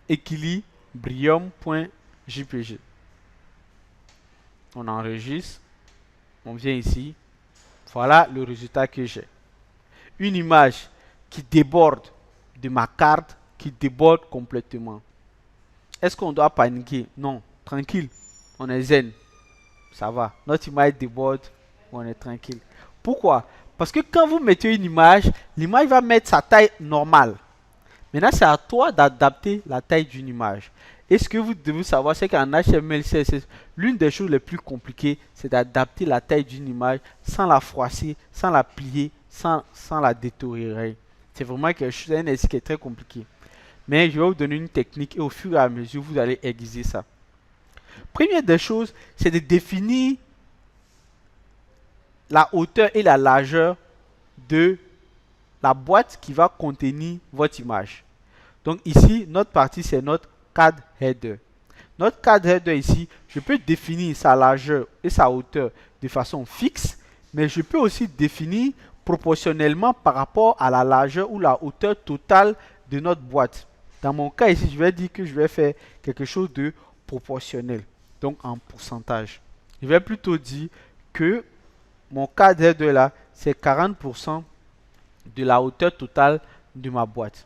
equilibrium.jpg. On enregistre, on vient ici. Voilà le résultat que j'ai. Une image qui déborde de ma carte, qui déborde complètement. Est-ce qu'on doit paniquer? Non, tranquille, on est zen. Ça va, notre image déborde, on est tranquille. Pourquoi? Parce que quand vous mettez une image, l'image va mettre sa taille normale. Maintenant, c'est à toi d'adapter la taille d'une image. Et ce que vous devez savoir, c'est qu'en HTML, CSS, l'une des choses les plus compliquées, c'est d'adapter la taille d'une image sans la froisser, sans la plier, sans la détériorer. C'est vraiment quelque chose qui est très compliqué. Mais je vais vous donner une technique et au fur et à mesure, vous allez aiguiser ça. Première des choses, c'est de définir la hauteur et la largeur de la boîte qui va contenir votre image. Donc ici, notre partie, c'est notre card header. Notre card header ici, je peux définir sa largeur et sa hauteur de façon fixe, mais je peux aussi définir proportionnellement par rapport à la largeur ou la hauteur totale de notre boîte. Dans mon cas ici, je vais dire que je vais faire quelque chose de proportionnel, donc en pourcentage. Je vais plutôt dire que mon card header là, c'est 40% de la hauteur totale de ma boîte.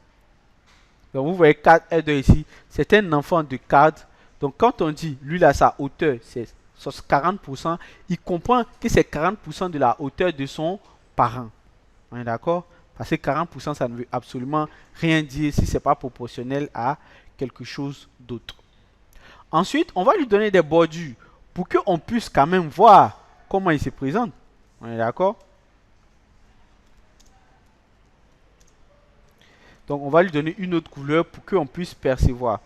Donc vous voyez card header ici, c'est un enfant de card. Donc quand on dit lui là sa hauteur c'est 40%, il comprend que c'est 40% de la hauteur de son parent. On est d'accord? Parce que 40% ça ne veut absolument rien dire si ce n'est pas proportionnel à quelque chose d'autre. Ensuite, on va lui donner des bordures pour qu'on puisse quand même voir comment il se présente. On est d'accord? Donc on va lui donner une autre couleur pour qu'on puisse percevoir.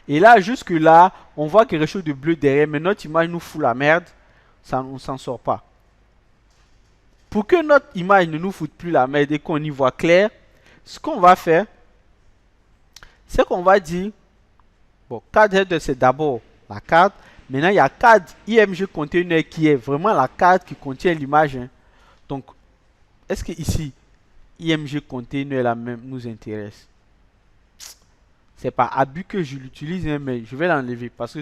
Et là, jusque là, on voit quelque chose de bleu derrière, mais notre image nous fout la merde. Ça, on ne s'en sort pas. Pour que notre image ne nous foute plus la merde et qu'on y voit clair, ce qu'on va faire, c'est qu'on va dire, bon, card header c'est d'abord la carte. Maintenant, il y a card img container qui est vraiment la carte qui contient l'image. Hein. Donc, est-ce que ici, img container la même nous intéresse? C'est pas abus que je l'utilise, hein, mais je vais l'enlever parce que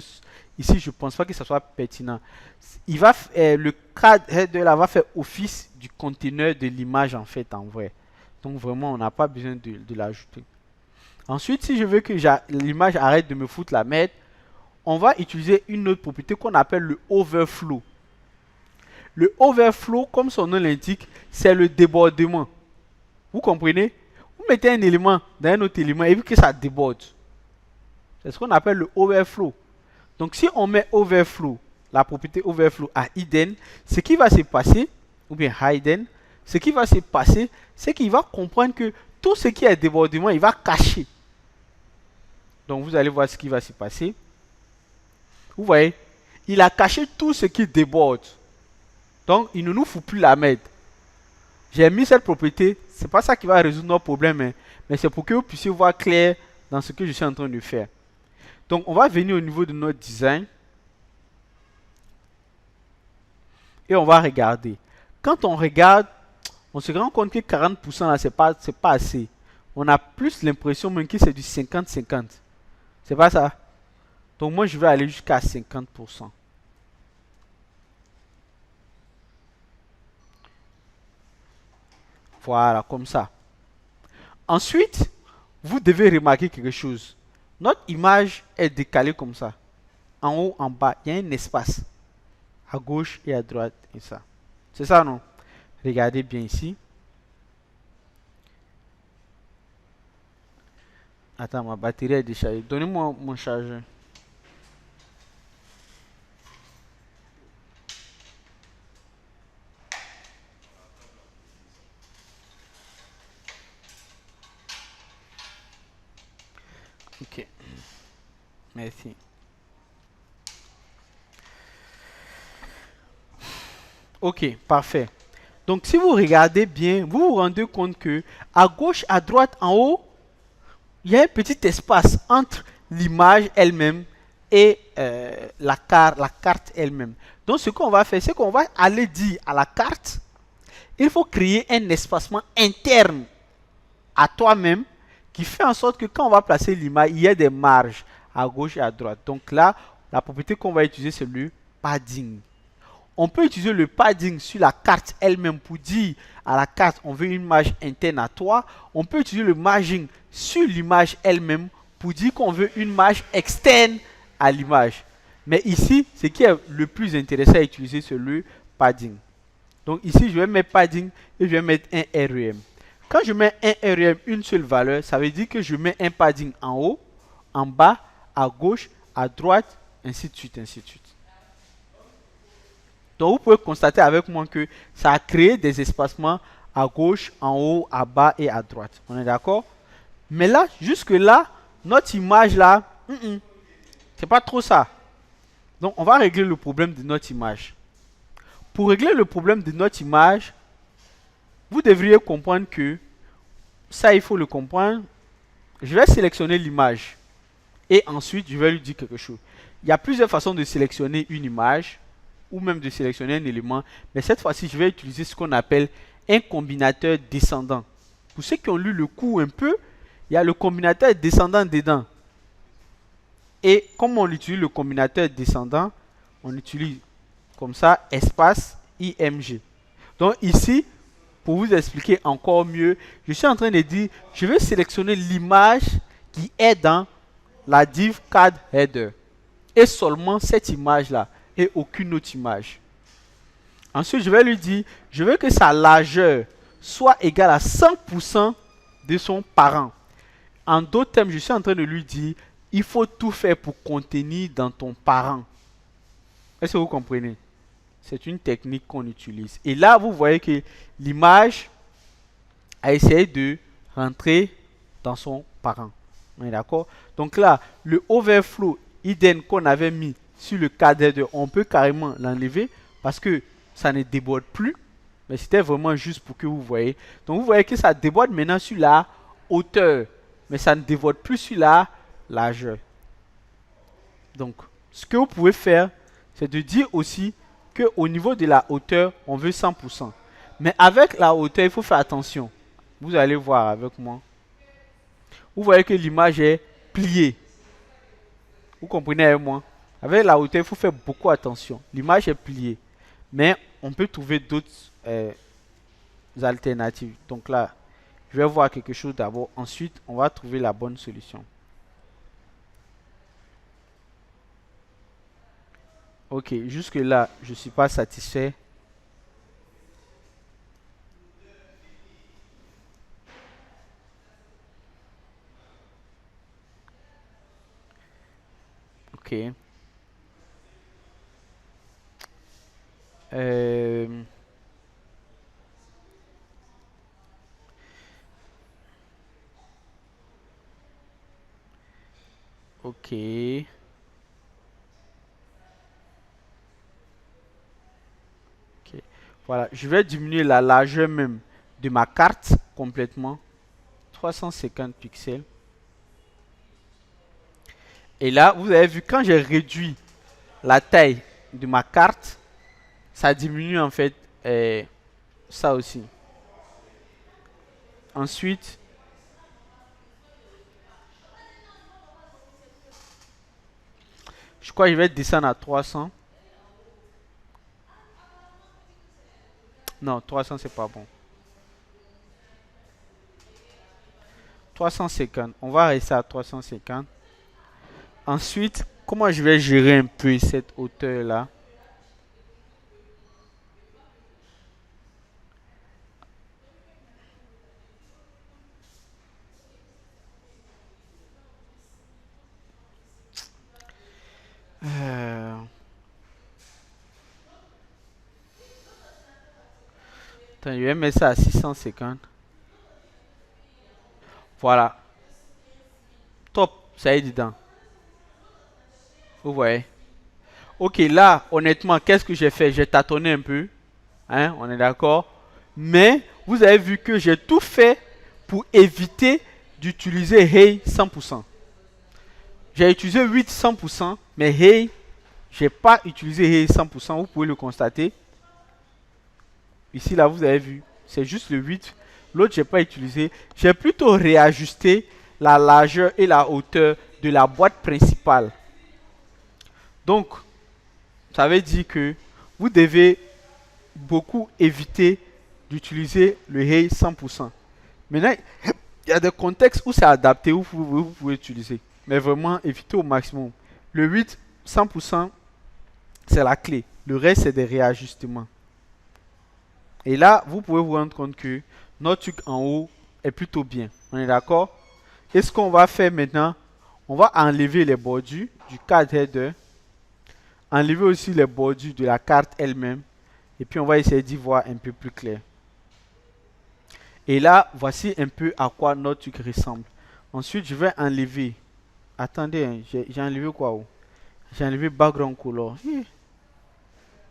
ici, je pense pas que ça soit pertinent. Il va, le card header là va faire office du conteneur de l'image en fait, en vrai. Donc vraiment, on n'a pas besoin de l'ajouter. Ensuite, si je veux que l'image arrête de me foutre la merde, on va utiliser une autre propriété qu'on appelle le overflow. Le overflow, comme son nom l'indique, c'est le débordement. Vous comprenez? Vous mettez un élément dans un autre élément et vu que ça déborde. C'est ce qu'on appelle le overflow. Donc si on met overflow, la propriété overflow à hidden, ce qui va se passer, ou bien hidden, ce qui va se passer, c'est qu'il va comprendre que tout ce qui est débordement, il va cacher. Donc vous allez voir ce qui va se passer. Vous voyez, il a caché tout ce qui déborde. Donc il ne nous fout plus la merde. J'ai mis cette propriété, c'est pas ça qui va résoudre nos problèmes, hein, mais c'est pour que vous puissiez voir clair dans ce que je suis en train de faire. Donc on va venir au niveau de notre design et on va regarder. Quand on regarde, on se rend compte que 40% là, c'est pas assez. on a plus l'impression même que c'est du 50-50. C'est pas ça? Donc moi, je vais aller jusqu'à 50%. Voilà, comme ça. Ensuite, vous devez remarquer quelque chose. Notre image est décalée comme ça. En haut, en bas, il y a un espace. À gauche et à droite, et ça. C'est ça, non? Regardez bien ici. Attends, ma batterie est déchargée. Donnez-moi mon chargeur. Ok. Merci. Ok, parfait. Donc, si vous regardez bien, vous vous rendez compte que à gauche, à droite, en haut, il y a un petit espace entre l'image elle-même et la carte elle-même. Donc, ce qu'on va faire, c'est qu'on va aller dire à la carte, il faut créer un espacement interne à toi-même qui fait en sorte que quand on va placer l'image, il y a des marges à gauche et à droite. Donc là, la propriété qu'on va utiliser, c'est le padding. On peut utiliser le padding sur la carte elle-même pour dire à la carte on veut une image interne à toi. On peut utiliser le margin sur l'image elle-même pour dire qu'on veut une image externe à l'image. Mais ici, ce qui est le plus intéressant à utiliser, c'est le padding. Donc ici, je vais mettre padding et je vais mettre un REM. Quand je mets un REM, une seule valeur, ça veut dire que je mets un padding en haut, en bas, à gauche, à droite, ainsi de suite, ainsi de suite. Donc vous pouvez constater avec moi que ça a créé des espacements à gauche, en haut, à bas et à droite. On est d'accord? Mais là, jusque là, notre image là, c'est pas trop ça. Donc on va régler le problème de notre image. Pour régler le problème de notre image, vous devriez comprendre que ça, il faut le comprendre. Je vais sélectionner l'image et ensuite je vais lui dire quelque chose. Il y a plusieurs façons de sélectionner une image ou même de sélectionner un élément, mais cette fois-ci, je vais utiliser ce qu'on appelle un combinateur descendant. Pour ceux qui ont lu le cours un peu, il y a le combinateur descendant dedans. Et comme on utilise le combinateur descendant, on utilise comme ça espace IMG. Donc ici, pour vous expliquer encore mieux, je suis en train de dire, je vais sélectionner l'image qui est dans la div card header. Et seulement cette image-là et aucune autre image. Ensuite, je vais lui dire, je veux que sa largeur soit égale à 100% de son parent. En d'autres termes, je suis en train de lui dire, il faut tout faire pour contenir dans ton parent. Est-ce que vous comprenez? C'est une technique qu'on utilise. Et là, vous voyez que l'image a essayé de rentrer dans son parent. On est d'accord? Donc là, le overflow hidden qu'on avait mis sur le cadre de, on peut carrément l'enlever parce que ça ne déborde plus. Mais c'était vraiment juste pour que vous voyez. Donc vous voyez que ça déborde maintenant sur la hauteur. Mais ça ne déborde plus sur la largeur. Donc, ce que vous pouvez faire, c'est de dire aussi qu'au niveau de la hauteur, on veut 100%. Mais avec la hauteur, il faut faire attention. Vous allez voir avec moi. Vous voyez que l'image est pliée. Vous comprenez avec moi? Avec la hauteur, il faut faire beaucoup attention. L'image est pliée. Mais on peut trouver d'autres alternatives. Donc là, je vais voir quelque chose d'abord. Ensuite, on va trouver la bonne solution. Ok, jusque là, je ne suis pas satisfait. Ok. Euh, ok. Ok. Voilà, je vais diminuer la largeur même de ma carte complètement. 350 pixels. Et là, vous avez vu, quand j'ai réduit la taille de ma carte, ça diminue en fait ça aussi. Ensuite, Je crois que je vais descendre à 300. Non, 300 c'est pas bon. 350. On va rester à 350. Ensuite, comment je vais gérer un peu cette hauteur là? Euh, Attends, je vais mettre ça à 650. Voilà. Top. Ça est dedans. Vous voyez. Ok, là, honnêtement, qu'est-ce que j'ai fait? J'ai tâtonné un peu. Hein, on est d'accord. Mais, vous avez vu que j'ai tout fait pour éviter d'utiliser Hey 100%. J'ai utilisé 8 100%, mais Hey, j'ai pas utilisé Hey 100%. Vous pouvez le constater. Ici, là, vous avez vu. C'est juste le 8. L'autre, j'ai pas utilisé. J'ai plutôt réajusté la largeur et la hauteur de la boîte principale. Donc, ça veut dire que vous devez beaucoup éviter d'utiliser le Hey 100%. Maintenant, il y a des contextes où c'est adapté, où vous pouvez utiliser. Mais vraiment, évitez au maximum. Le 8, 100%, c'est la clé. Le reste, c'est des réajustements. Et là, vous pouvez vous rendre compte que notre truc en haut est plutôt bien. On est d'accord? Et ce qu'on va faire maintenant, on va enlever les bordures du card header. Enlever aussi les bordures de la carte elle-même. Et puis, on va essayer d'y voir un peu plus clair. Et là, voici un peu à quoi notre truc ressemble. Ensuite, je vais enlever. Attendez, hein, j'ai enlevé quoi? J'ai enlevé background color.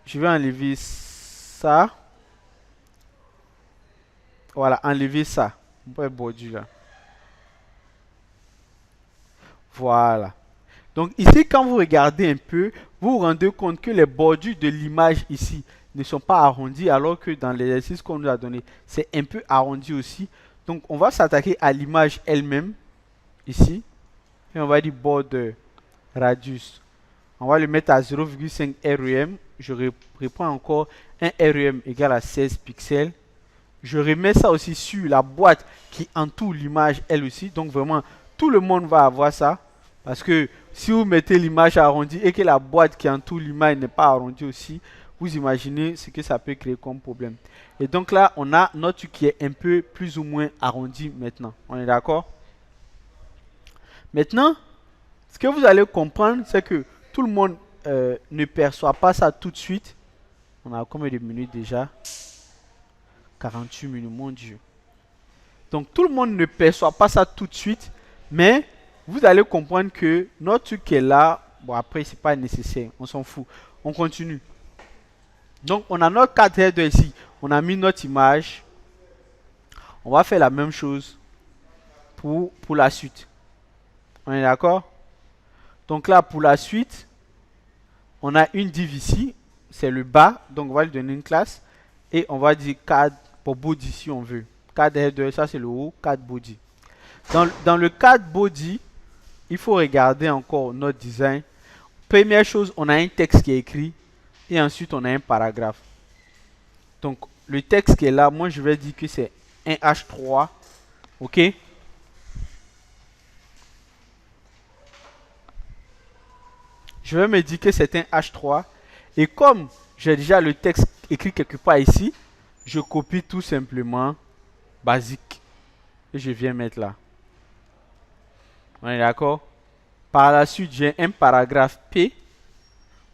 Je vais enlever ça. Voilà, enlever ça. On va bordure là. Voilà. Donc ici, quand vous regardez un peu, vous vous rendez compte que les bordures de l'image ici ne sont pas arrondies, alors que dans l'exercice qu'on nous a donné, c'est un peu arrondi aussi. Donc on va s'attaquer à l'image elle-même, ici. Et on va dire border radius. On va le mettre à 0,5 REM. Je reprends encore un REM égal à 16 pixels. Je remets ça aussi sur la boîte qui entoure l'image elle aussi. Donc vraiment, tout le monde va avoir ça. Parce que si vous mettez l'image arrondie et que la boîte qui entoure l'image n'est pas arrondie aussi, vous imaginez ce que ça peut créer comme problème. Et donc là, on a notre truc qui est un peu plus ou moins arrondi maintenant. On est d'accord? Maintenant, ce que vous allez comprendre, c'est que tout le monde ne perçoit pas ça tout de suite. On a combien de minutes déjà? 48 minutes, mon Dieu. Donc tout le monde ne perçoit pas ça tout de suite, mais vous allez comprendre que notre truc qui est là, bon après c'est pas nécessaire, on s'en fout. On continue. Donc on a notre cadre header ici, on a mis notre image. On va faire la même chose pour la suite. On est d'accord? Donc là pour la suite, on a une div ici, c'est le bas, donc on va lui donner une classe. Et on va dire card pour body si on veut. Card header, ça c'est le haut, card body. Dans le card body, il faut regarder encore notre design. Première chose, on a un texte qui est écrit et ensuite on a un paragraphe. Donc le texte qui est là, moi je vais dire que c'est un H3. Ok? Je vais me dire que c'est un H3. Et comme j'ai déjà le texte écrit quelque part ici, je copie tout simplement basique. Et je viens mettre là. On est d'accord? Par la suite, j'ai un paragraphe P.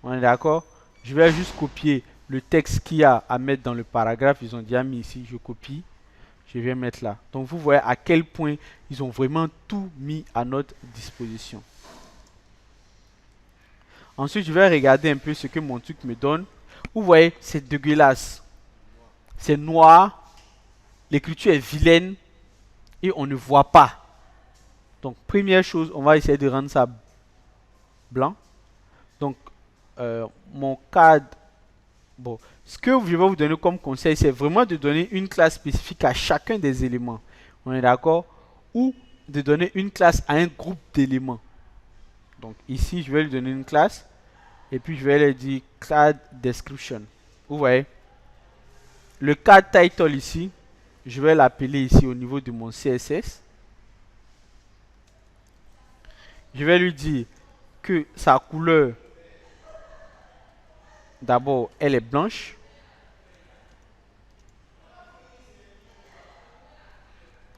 On est d'accord? Je vais juste copier le texte qu'il y a à mettre dans le paragraphe. Ils ont déjà mis ici. Je copie. Je vais mettre là. Donc, vous voyez à quel point ils ont vraiment tout mis à notre disposition. Ensuite, je vais regarder un peu ce que mon truc me donne. Vous voyez, c'est dégueulasse. C'est noir. L'écriture est vilaine. Et on ne voit pas. Donc, première chose, on va essayer de rendre ça blanc. Donc, mon cadre, bon, ce que je vais vous donner comme conseil, c'est vraiment de donner une classe spécifique à chacun des éléments. On est d'accord? Ou de donner une classe à un groupe d'éléments. Donc, ici, je vais lui donner une classe. Et puis je vais leur dire card description. Vous voyez, le card title ici, je vais l'appeler ici au niveau de mon CSS. Je vais lui dire que sa couleur, d'abord, elle est blanche.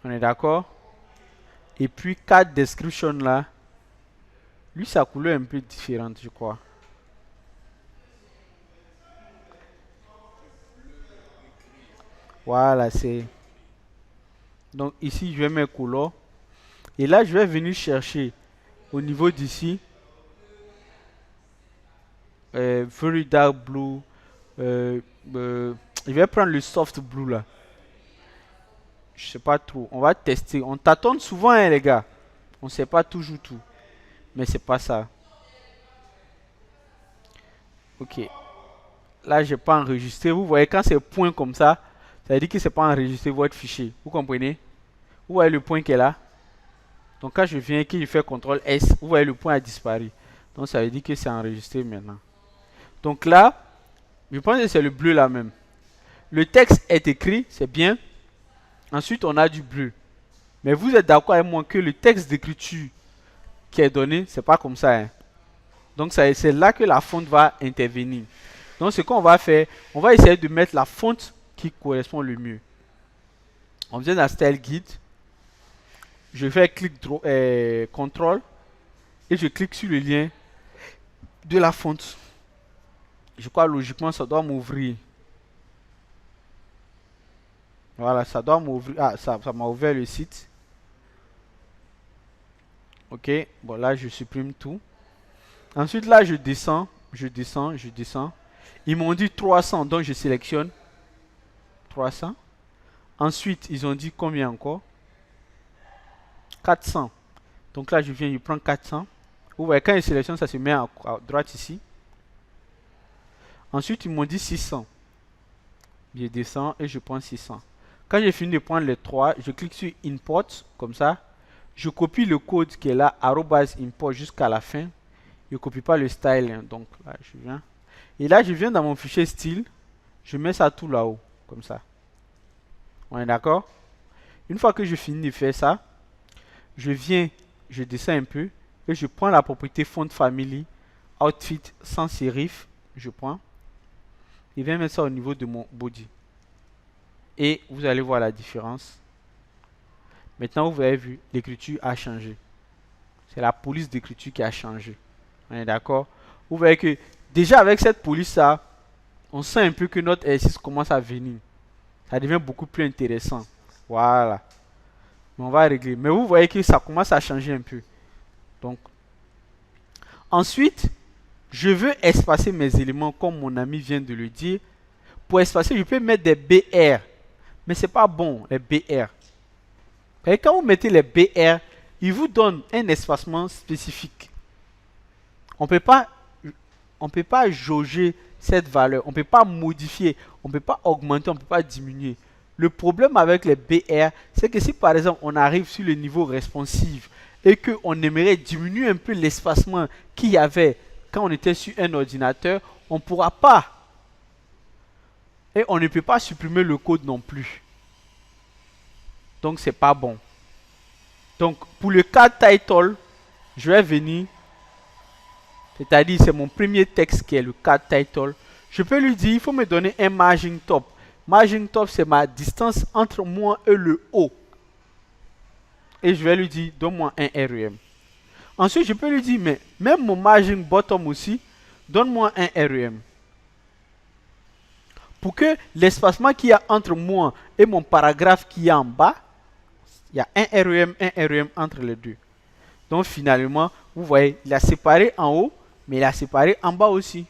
On est d'accord? Et puis, card description là, lui, sa couleur est un peu différente, je crois. Voilà, c'est... Donc ici, je vais mettre couleur. Et là, je vais venir chercher au niveau d'ici, very dark blue. Je vais prendre le soft blue là. Je sais pas trop. On va tester. On tâtonne souvent, hein, les gars. On sait pas toujours tout. Mais c'est pas ça. Ok. Là, j'ai pas enregistré. Vous voyez, quand c'est point comme ça veut dire que c'est pas enregistré votre fichier. Vous comprenez? Vous voyez le point qui est là? Donc quand je viens et que je fais CTRL S, vous voyez le point a disparu. Donc ça veut dire que c'est enregistré maintenant. Donc là, je pense que c'est le bleu là même. Le texte est écrit, c'est bien. Ensuite, on a du bleu. Mais vous êtes d'accord avec moi que le texte d'écriture qui est donné, c'est pas comme ça. Hein. Donc c'est là que la fonte va intervenir. Donc ce qu'on va faire, on va essayer de mettre la fonte qui correspond le mieux. On vient dans Style Guide. Je fais clic CTRL et je clique sur le lien de la fonte. Je crois logiquement ça doit m'ouvrir. Voilà, ça doit m'ouvrir. Ah, ça m'a ouvert le site. Ok, bon là je supprime tout. Ensuite là je descends. Ils m'ont dit 300, donc je sélectionne 300. Ensuite ils ont dit combien encore? 400. Donc là je viens, je prends 400. Vous voyez, quand je sélectionne, ça se met à droite ici. Ensuite ils m'ont dit 600. Je descends et je prends 600. Quand j'ai fini de prendre les 3, je clique sur Import, comme ça. Je copie le code qui est là, @import jusqu'à la fin. Je ne copie pas le style, hein, donc là je viens. Et là je viens dans mon fichier style, je mets ça tout là-haut, comme ça. On est d'accord? Une fois que je finis de faire ça, je viens, je descends un peu et je prends la propriété font family, outfit sans serif, je prends. Et viens mettre ça au niveau de mon body. Et vous allez voir la différence. Maintenant, vous avez vu, l'écriture a changé. C'est la police d'écriture qui a changé. On est d'accord? Vous voyez que déjà avec cette police-là, on sent un peu que notre exercice commence à venir. Ça devient beaucoup plus intéressant. Voilà. Mais on va régler. Mais vous voyez que ça commence à changer un peu. Donc, ensuite, je veux espacer mes éléments comme mon ami vient de le dire. Pour espacer, je peux mettre des BR. Mais ce n'est pas bon, les BR. Et quand vous mettez les BR, il vous donne un espacement spécifique. On ne peut pas jauger cette valeur. On ne peut pas modifier. On ne peut pas augmenter. On ne peut pas diminuer. Le problème avec les BR, c'est que si par exemple on arrive sur le niveau responsive et qu'on aimerait diminuer un peu l'espacement qu'il y avait quand on était sur un ordinateur, on ne pourra pas. Et on ne peut pas supprimer le code non plus. Donc c'est pas bon. Donc pour le card title, je vais venir, c'est-à-dire c'est mon premier texte qui est le card title. Je peux lui dire, il faut me donner un margin top. Margin top, c'est ma distance entre moi et le haut. Et je vais lui dire, donne-moi un REM. Ensuite, je peux lui dire, mais même mon margin bottom aussi, donne-moi un REM. Pour que l'espacement qu'il y a entre moi et mon paragraphe qui est en bas, il y a un REM entre les deux. Donc finalement, vous voyez, il a séparé en haut, mais il a séparé en bas aussi.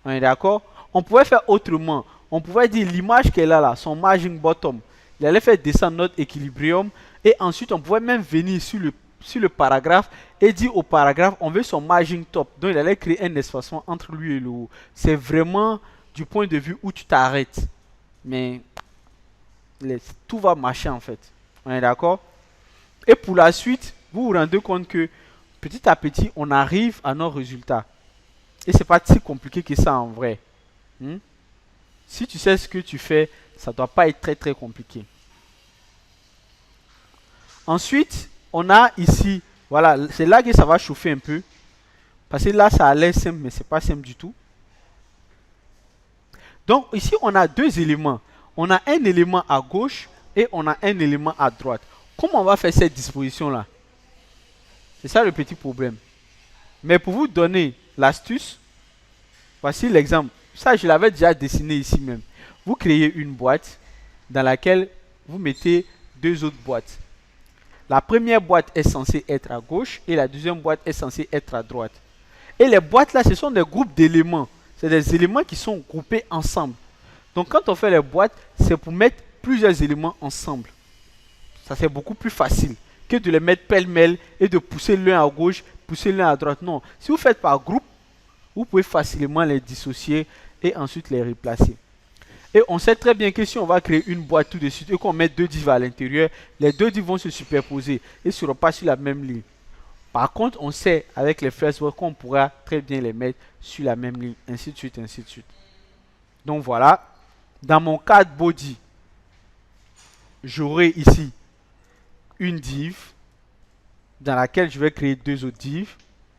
On est d'accord? On pouvait faire autrement. On pouvait dire l'image qu'elle a là, son margin bottom, il allait faire descendre notre équilibrium. Et ensuite, on pouvait même venir sur le paragraphe et dire au paragraphe, on veut son margin top. Donc il allait créer un espacement entre lui et le haut. C'est vraiment du point de vue où tu t'arrêtes. Mais tout va marcher en fait. On est d'accord? Et pour la suite, vous vous rendez compte que petit à petit, on arrive à nos résultats. Et c'est pas si compliqué que ça en vrai. Hmm? Si tu sais ce que tu fais, ça doit pas être très très compliqué. Ensuite, on a ici, voilà, c'est là que ça va chauffer un peu. Parce que là, ça a l'air simple, mais c'est pas simple du tout. Donc ici, on a deux éléments. On a un élément à gauche et on a un élément à droite. Comment on va faire cette disposition-là? C'est ça le petit problème. Mais pour vous donner l'astuce, voici l'exemple. Ça, je l'avais déjà dessiné ici même. Vous créez une boîte dans laquelle vous mettez deux autres boîtes. La première boîte est censée être à gauche et la deuxième boîte est censée être à droite. Et les boîtes là, ce sont des groupes d'éléments. C'est des éléments qui sont groupés ensemble. Donc quand on fait les boîtes, c'est pour mettre plusieurs éléments ensemble. Ça c'est beaucoup plus facile que de les mettre pêle-mêle et de pousser l'un à gauche, pousser l'un à droite. Non, si vous faites par groupe, vous pouvez facilement les dissocier et ensuite les replacer. Et on sait très bien que si on va créer une boîte tout de suite et qu'on met deux divs à l'intérieur, les deux divs vont se superposer et ne seront pas sur la même ligne. Par contre, on sait avec les firstworks qu'on pourra très bien les mettre sur la même ligne, ainsi de suite, ainsi de suite. Donc voilà, dans mon cadre body, j'aurai ici une div dans laquelle je vais créer deux autres divs,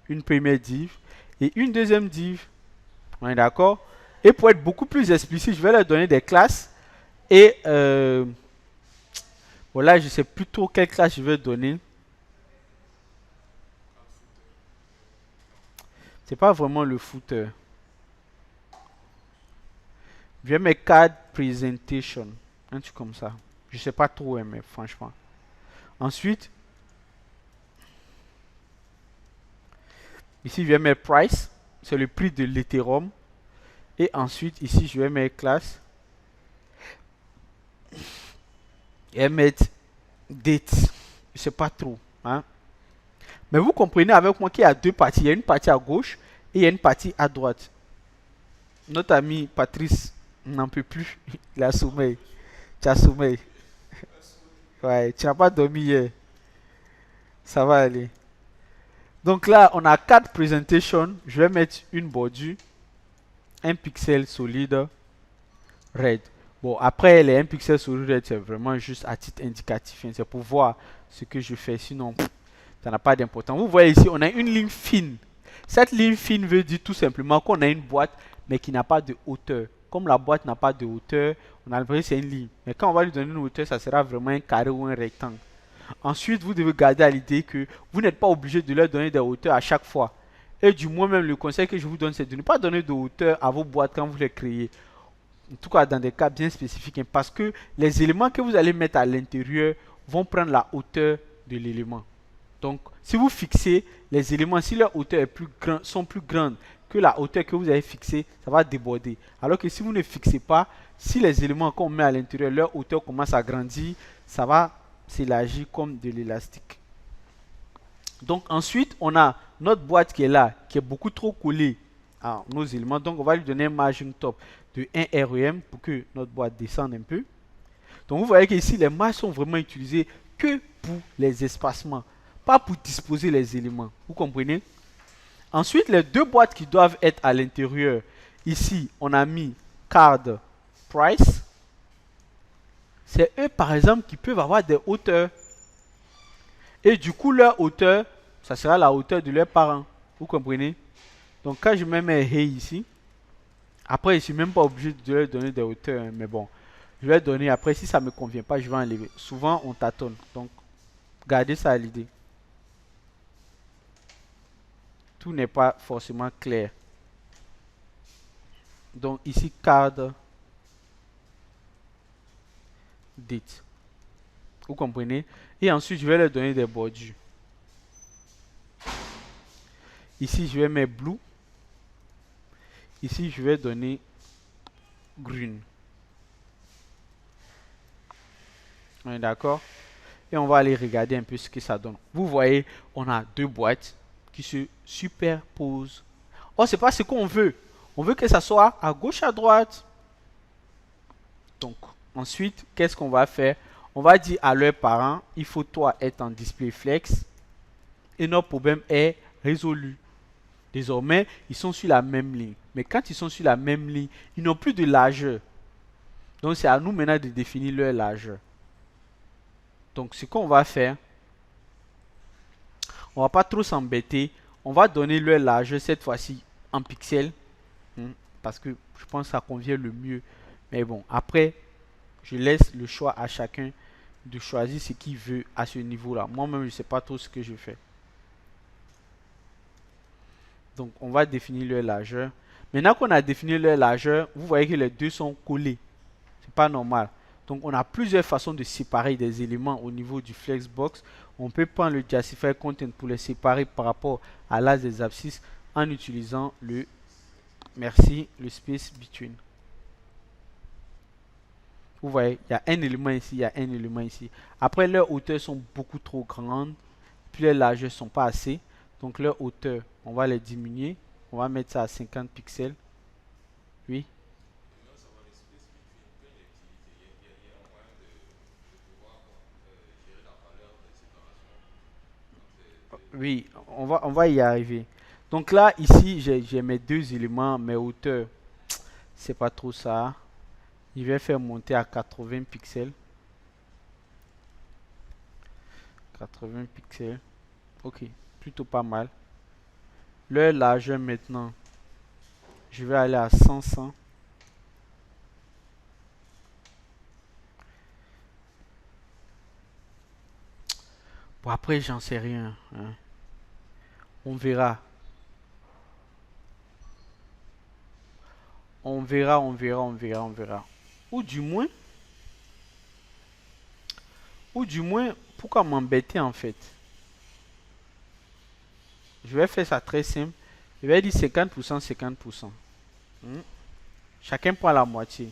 une première div et une deuxième div. On est d'accord? Et pour être beaucoup plus explicite, je vais leur donner des classes et voilà, je sais plus trop quelle classe je vais donner. C'est pas vraiment le footer. Je vais mettre card presentation, un truc comme ça. Je sais pas trop, mais franchement. Ensuite, ici je vais mettre price, c'est le prix de l'Ethereum. Et ensuite, ici je vais mettre classe. Et mettre date. Je sais pas trop. Hein? Mais vous comprenez avec moi qu'il y a deux parties. Il y a une partie à gauche et il y a une partie à droite. Notre ami Patrice n'en peut plus. Il a sommeil. Tu as sommeil. Ouais, tu n'as pas dormi hier. Ça va aller. Donc là, on a quatre presentations. Je vais mettre une bordure, un pixel solide, red. Bon, après, les 1 pixel solide red, c'est vraiment juste à titre indicatif. Hein. C'est pour voir ce que je fais. Sinon, ça n'a pas d'importance. Vous voyez ici, on a une ligne fine. Cette ligne fine veut dire tout simplement qu'on a une boîte, mais qui n'a pas de hauteur. Comme la boîte n'a pas de hauteur, on a l'impression que c'est une ligne. Mais quand on va lui donner une hauteur, ça sera vraiment un carré ou un rectangle. Ensuite, vous devez garder à l'idée que vous n'êtes pas obligé de leur donner des hauteurs à chaque fois. Et du moins, même le conseil que je vous donne, c'est de ne pas donner de hauteur à vos boîtes quand vous les créez. En tout cas, dans des cas bien spécifiques. Hein, parce que les éléments que vous allez mettre à l'intérieur vont prendre la hauteur de l'élément. Donc, si vous fixez les éléments, si leur hauteur est sont plus grandes que la hauteur que vous avez fixée, ça va déborder. Alors que si vous ne fixez pas, si les éléments qu'on met à l'intérieur, leur hauteur commence à grandir, ça va s'élargir comme de l'élastique. Donc ensuite, on a notre boîte qui est là, qui est beaucoup trop collée à nos éléments. Donc on va lui donner un margin top de 1 REM pour que notre boîte descende un peu. Donc vous voyez qu'ici, les marges sont vraiment utilisées que pour les espacements, pas pour disposer les éléments. Vous comprenez? Ensuite, les deux boîtes qui doivent être à l'intérieur, ici, on a mis card price. C'est eux, par exemple, qui peuvent avoir des hauteurs. Et du coup, leur hauteur, ça sera la hauteur de leurs parents. Vous comprenez? Donc, quand je mets mes hey ici, après, je ne suis même pas obligé de leur donner des hauteurs. Hein, mais bon, je vais donner. Après, si ça ne me convient pas, je vais enlever. Souvent, on tâtonne. Donc, gardez ça à l'idée. Tout n'est pas forcément clair. Donc, ici, card date. Vous comprenez? Et ensuite, je vais leur donner des bordures. Ici, je vais mettre blue. Ici, je vais donner green. On est d'accord? Et on va aller regarder un peu ce que ça donne. Vous voyez, on a deux boîtes qui se superposent. Oh, c'est pas ce qu'on veut. On veut que ça soit à gauche, à droite. Donc, ensuite, qu'est-ce qu'on va faire? On va dire à leurs parents, il faut toi être en display flex. Et notre problème est résolu. Désormais, ils sont sur la même ligne. Mais quand ils sont sur la même ligne, ils n'ont plus de largeur. Donc, c'est à nous maintenant de définir leur largeur. Donc, ce qu'on va faire, on va pas trop s'embêter. On va donner leur largeur cette fois-ci en pixels. Parce que je pense que ça convient le mieux. Mais bon, après, je laisse le choix à chacun de choisir ce qu'il veut à ce niveau-là. Moi-même, je ne sais pas trop ce que je fais. Donc, on va définir leur largeur. Maintenant qu'on a défini leur largeur, vous voyez que les deux sont collés. C'est pas normal. Donc, on a plusieurs façons de séparer des éléments au niveau du Flexbox. On peut prendre le Justify Content pour les séparer par rapport à l'axe des abscisses en utilisant le space between. Vous voyez, il y a un élément ici, il y a un élément ici. Après, leurs hauteurs sont beaucoup trop grandes, puis les largeurs ne sont pas assez. Donc, leur hauteur, on va les diminuer. On va mettre ça à 50 pixels. Oui. Oui, on va y arriver. Donc là, ici, j'ai mes deux éléments, mes hauteurs. C'est pas trop ça. Je vais faire monter à 80 pixels. 80 pixels. Ok, plutôt pas mal. Leur largeur maintenant, je vais aller à 100. Bon, après, j'en sais rien, hein. On verra. On verra, on verra, on verra, on verra. Ou du moins, pourquoi m'embêter en fait? Je vais faire ça très simple. Je vais dire 50%, 50%. Hmm. Chacun prend la moitié.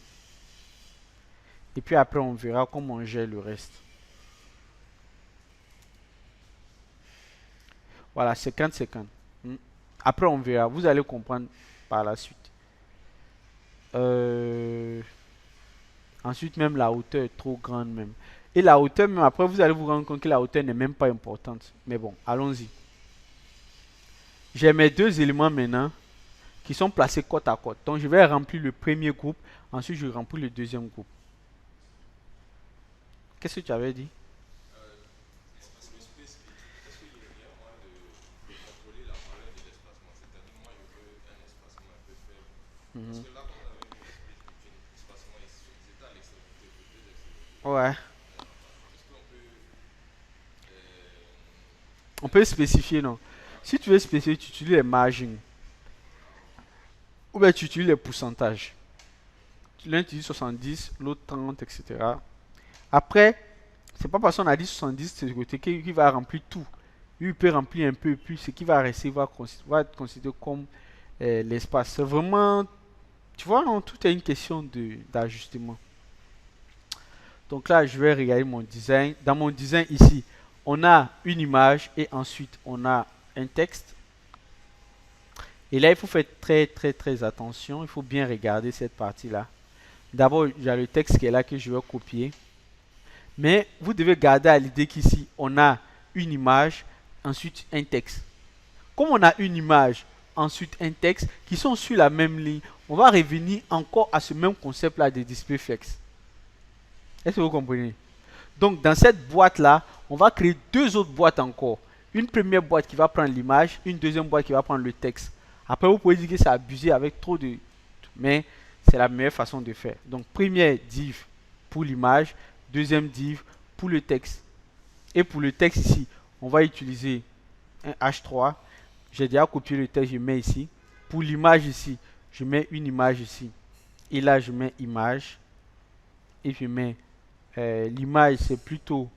Et puis après, on verra comment on gère le reste. Voilà, 50-50. Après, on verra. Vous allez comprendre par la suite. Ensuite, même la hauteur est trop grande même. Et la hauteur, même après, vous allez vous rendre compte que la hauteur n'est même pas importante. Mais bon, allons-y. J'ai mes deux éléments maintenant qui sont placés côte à côte. Donc, je vais remplir le premier groupe. Ensuite, je remplis le deuxième groupe. Qu'est-ce que tu avais dit? Mhm. Ouais. On peut spécifier, non? Si tu veux spécifier, tu utilises les margins. Ou bien tu utilises les pourcentages. L'un utilise 70, l'autre 30, etc. Après, c'est pas parce qu'on a dit 70 de ce côté qu'il va remplir tout. Il peut remplir un peu, et puis ce qui va rester va être considéré comme l'espace. C'est vraiment, tu vois, non, tout est une question d'ajustement. Donc là, je vais regarder mon design. Dans mon design ici, on a une image et ensuite on a un texte. Et là, il faut faire très très très attention. Il faut bien regarder cette partie-là. D'abord, il y a le texte qui est là que je vais copier. Mais vous devez garder à l'idée qu'ici, on a une image, ensuite un texte. Comme on a une image, ensuite un texte, qui sont sur la même ligne, on va revenir encore à ce même concept-là de display flex. Est-ce que vous comprenez? Donc, dans cette boîte-là, on va créer deux autres boîtes encore. Une première boîte qui va prendre l'image, une deuxième boîte qui va prendre le texte. Après, vous pouvez dire que c'est abusé avec trop de... Mais c'est la meilleure façon de faire. Donc, première div pour l'image, deuxième div pour le texte. Et pour le texte ici, on va utiliser un H3. J'ai déjà copié le texte, je mets ici. Pour l'image ici, je mets une image ici. Et là, je mets image. Et je mets l'image, c'est plutôt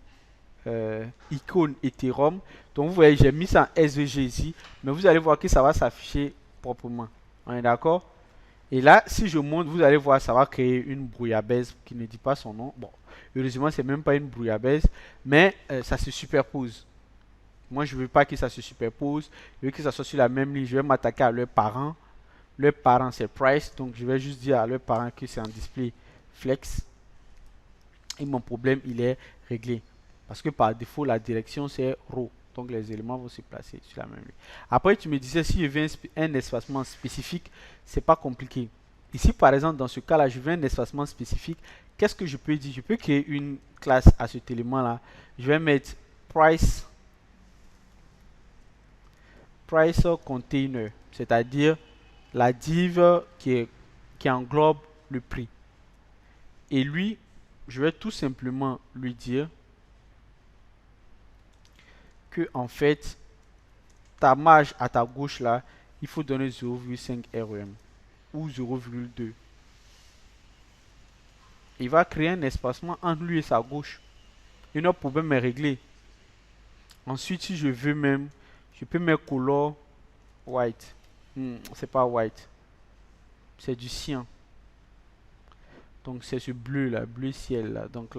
icône Ethereum. Donc vous voyez, j'ai mis ça en SVG ici. Mais vous allez voir que ça va s'afficher proprement. On est d'accord? Et là, si je monte, vous allez voir, ça va créer une brouillabaisse qui ne dit pas son nom. Bon, heureusement, c'est même pas une brouillabaisse, mais ça se superpose. Moi, je veux pas que ça se superpose. Je veux que ça soit sur la même ligne. Je vais m'attaquer à leurs parents. Leurs parents, c'est price. Donc, je vais juste dire à leurs parents que c'est en display flex. Et mon problème, il est réglé. Parce que par défaut, la direction, c'est row. Donc les éléments vont se placer sur la même ligne. Après, tu me disais si je veux un espacement spécifique, c'est pas compliqué. Ici, par exemple, dans ce cas-là, je veux un espacement spécifique. Qu'est-ce que je peux dire? Je peux créer une classe à cet élément-là. Je vais mettre price container, c'est-à-dire la div qui englobe le prix. Et lui, je vais tout simplement lui dire que en fait, ta marge à ta gauche là, il faut donner 0,5 REM ou 0,2. Il va créer un espacement entre lui et sa gauche. Et notre problème est réglé. Ensuite, si je veux même, je peux mettre color white. C'est pas white. C'est du cyan. Donc c'est ce bleu là, bleu ciel là. Donc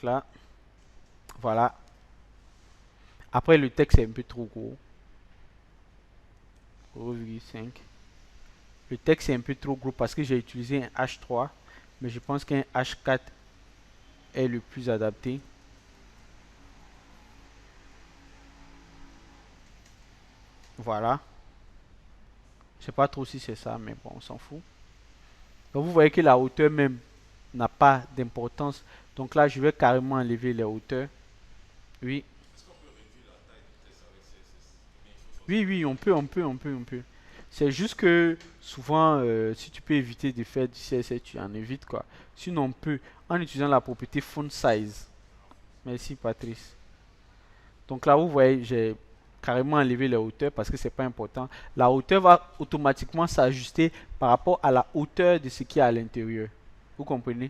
là, voilà. Après le texte est un peu trop gros. 0,5. Le texte est un peu trop gros parce que j'ai utilisé un H3. Mais je pense qu'un H4 est le plus adapté. Voilà. Je sais pas trop si c'est ça, mais bon, on s'en fout. Donc vous voyez que la hauteur même n'a pas d'importance. Donc là, je vais carrément enlever les hauteurs. Oui. Oui, on peut. C'est juste que souvent, si tu peux éviter de faire du CSS, tu en évites quoi. Sinon, on peut, en utilisant la propriété font size. Merci Patrice. Donc là, vous voyez, j'ai carrément enlevé les hauteurs parce que c'est pas important. La hauteur va automatiquement s'ajuster par rapport à la hauteur de ce qui est à l'intérieur. Vous comprenez?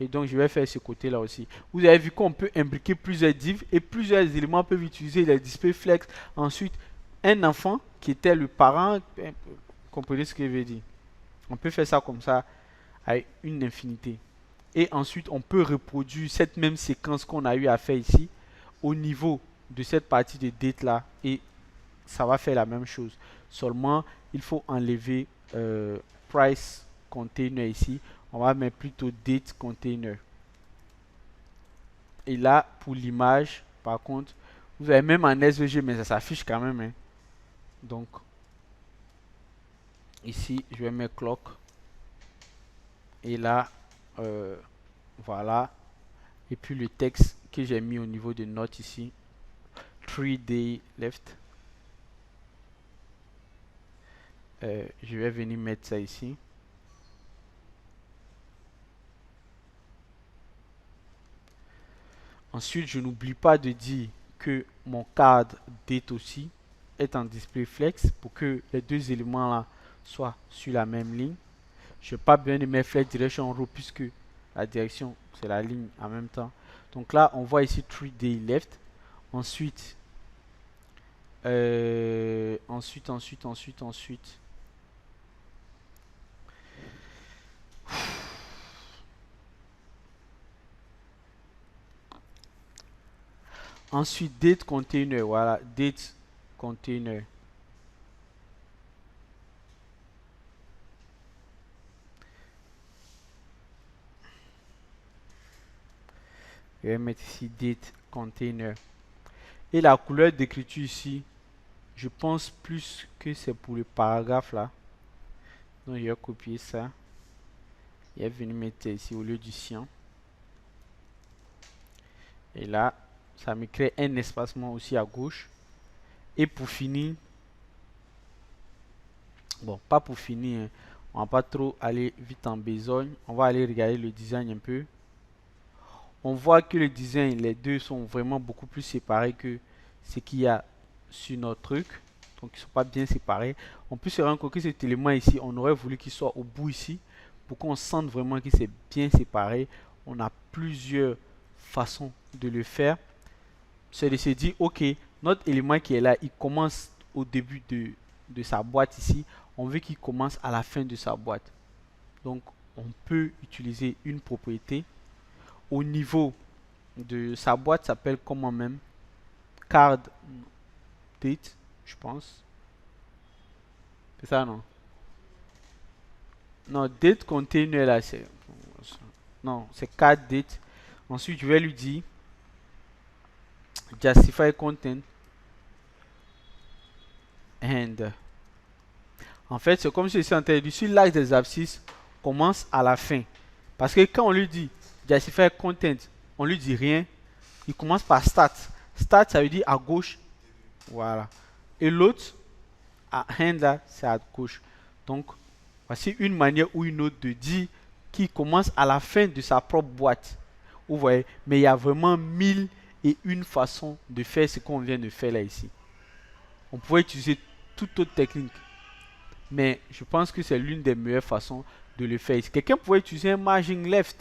Et donc, je vais faire ce côté-là aussi. Vous avez vu qu'on peut imbriquer plusieurs divs et plusieurs éléments peuvent utiliser les display flex. Ensuite, un enfant qui était le parent, vous comprenez ce que je veux dire? On peut faire ça comme ça avec une infinité. Et ensuite, on peut reproduire cette même séquence qu'on a eu à faire ici au niveau de cette partie de date là et ça va faire la même chose. Seulement, il faut enlever price container ici. On va mettre plutôt date container. Et là, pour l'image, par contre, vous avez même en SVG, mais ça s'affiche quand même. Hein. Donc, ici, je vais mettre clock. Et là, voilà. Et puis le texte que j'ai mis au niveau de note ici. 3D left. Je vais venir mettre ça ici. Ensuite, je n'oublie pas de dire que mon card date aussi est en display flex pour que les deux éléments là soient sur la même ligne. Je n'ai pas besoin de mettre flex direction row puisque la direction c'est la ligne en même temps. Donc là, on voit ici 3D left. Ensuite, ensuite. Ensuite, date container. Voilà, date container. Je vais mettre ici date container. Et la couleur d'écriture ici, je pense plus que c'est pour le paragraphe là. Donc je vais copier ça. Et venir mettre ici au lieu du cyan. Et là, ça me crée un espacement aussi à gauche. Et pour finir, bon, pas pour finir, hein, on va pas trop aller vite en besogne. On va aller regarder le design un peu. On voit que le design, les deux sont vraiment beaucoup plus séparés que ce qu'il y a sur notre truc. Donc ils ne sont pas bien séparés. On peut se rendre compte que cet élément ici, on aurait voulu qu'il soit au bout ici. Pour qu'on sente vraiment que c'est bien séparé. On a plusieurs façons de le faire. C'est de se dire, ok, notre élément qui est là, il commence au début de sa boîte ici. On veut qu'il commence à la fin de sa boîte. Donc on peut utiliser une propriété. Au niveau de sa boîte s'appelle comment même card date, je pense. C'est ça, non? Non, date container là, c'est. Non, c'est card date. Ensuite, je vais lui dire justify content and. En fait, c'est comme si c'est en train de dire, sur l'axe des abscisses commence à la fin. Parce que quand on lui dit justify content, on lui dit rien. Il commence par start. Start, ça veut dire à gauche. Voilà. Et l'autre, à hand là, c'est à gauche. Donc, voici une manière ou une autre de dire qui commence à la fin de sa propre boîte. Vous voyez, mais il y a vraiment 1001 façons de faire ce qu'on vient de faire là ici. On pourrait utiliser toute autre technique, mais je pense que c'est l'une des meilleures façons de le faire ici. Quelqu'un pourrait utiliser un margin left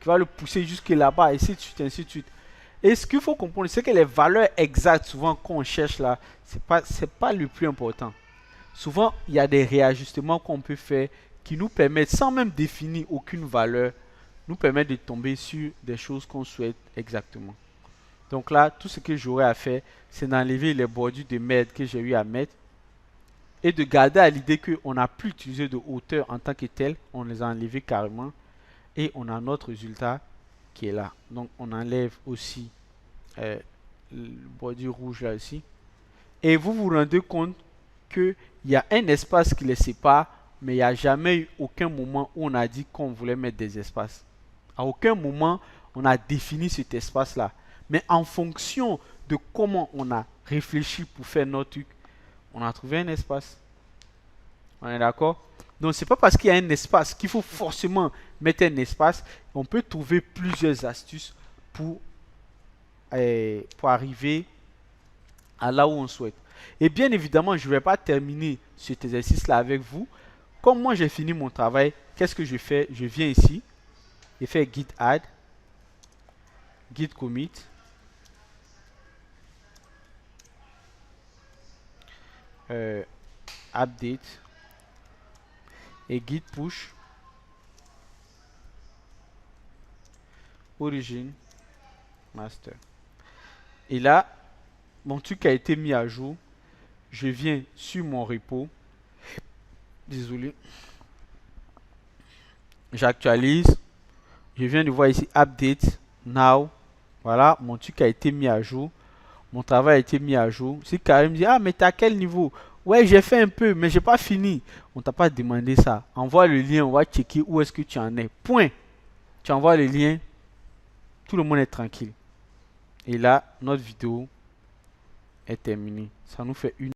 qui va le pousser jusque là-bas, ainsi de suite, ainsi de suite. Et ce qu'il faut comprendre, c'est que les valeurs exactes, souvent qu'on cherche là, c'est pas le plus important. Souvent, il y a des réajustements qu'on peut faire qui nous permettent, sans même définir aucune valeur, nous permettent de tomber sur des choses qu'on souhaite exactement. Donc là, tout ce que j'aurais à faire, c'est d'enlever les bordures de merde que j'ai eu à mettre et de garder à l'idée qu'on n'a plus utilisé de hauteur en tant que tel. On les a enlevés carrément et on a notre résultat qui est là. Donc on enlève aussi le bordure rouge là aussi. Et vous vous rendez compte qu'il y a un espace qui les sépare, mais il n'y a jamais eu aucun moment où on a dit qu'on voulait mettre des espaces. À aucun moment, on a défini cet espace-là. Mais en fonction de comment on a réfléchi pour faire notre truc, on a trouvé un espace. On est d'accord? Donc, c'est pas parce qu'il y a un espace qu'il faut forcément mettre un espace. On peut trouver plusieurs astuces pour arriver à là où on souhaite. Et bien évidemment, je ne vais pas terminer cet exercice-là avec vous. Comme moi, j'ai fini mon travail, qu'est-ce que je fais? Je viens ici et fais git add, git commit, update et git push origin master. Et là, mon truc a été mis à jour. Je viens sur mon repo. Désolé. J'actualise. Je viens de voir ici update now. Voilà, mon truc a été mis à jour. Mon travail a été mis à jour. Si Karim dit, ah, mais t'es à quel niveau? Ouais, j'ai fait un peu, mais j'ai pas fini. On t'a pas demandé ça. Envoie le lien, on va checker où est-ce que tu en es. Point. Tu envoies le lien. Tout le monde est tranquille. Et là, notre vidéo est terminée. Ça nous fait une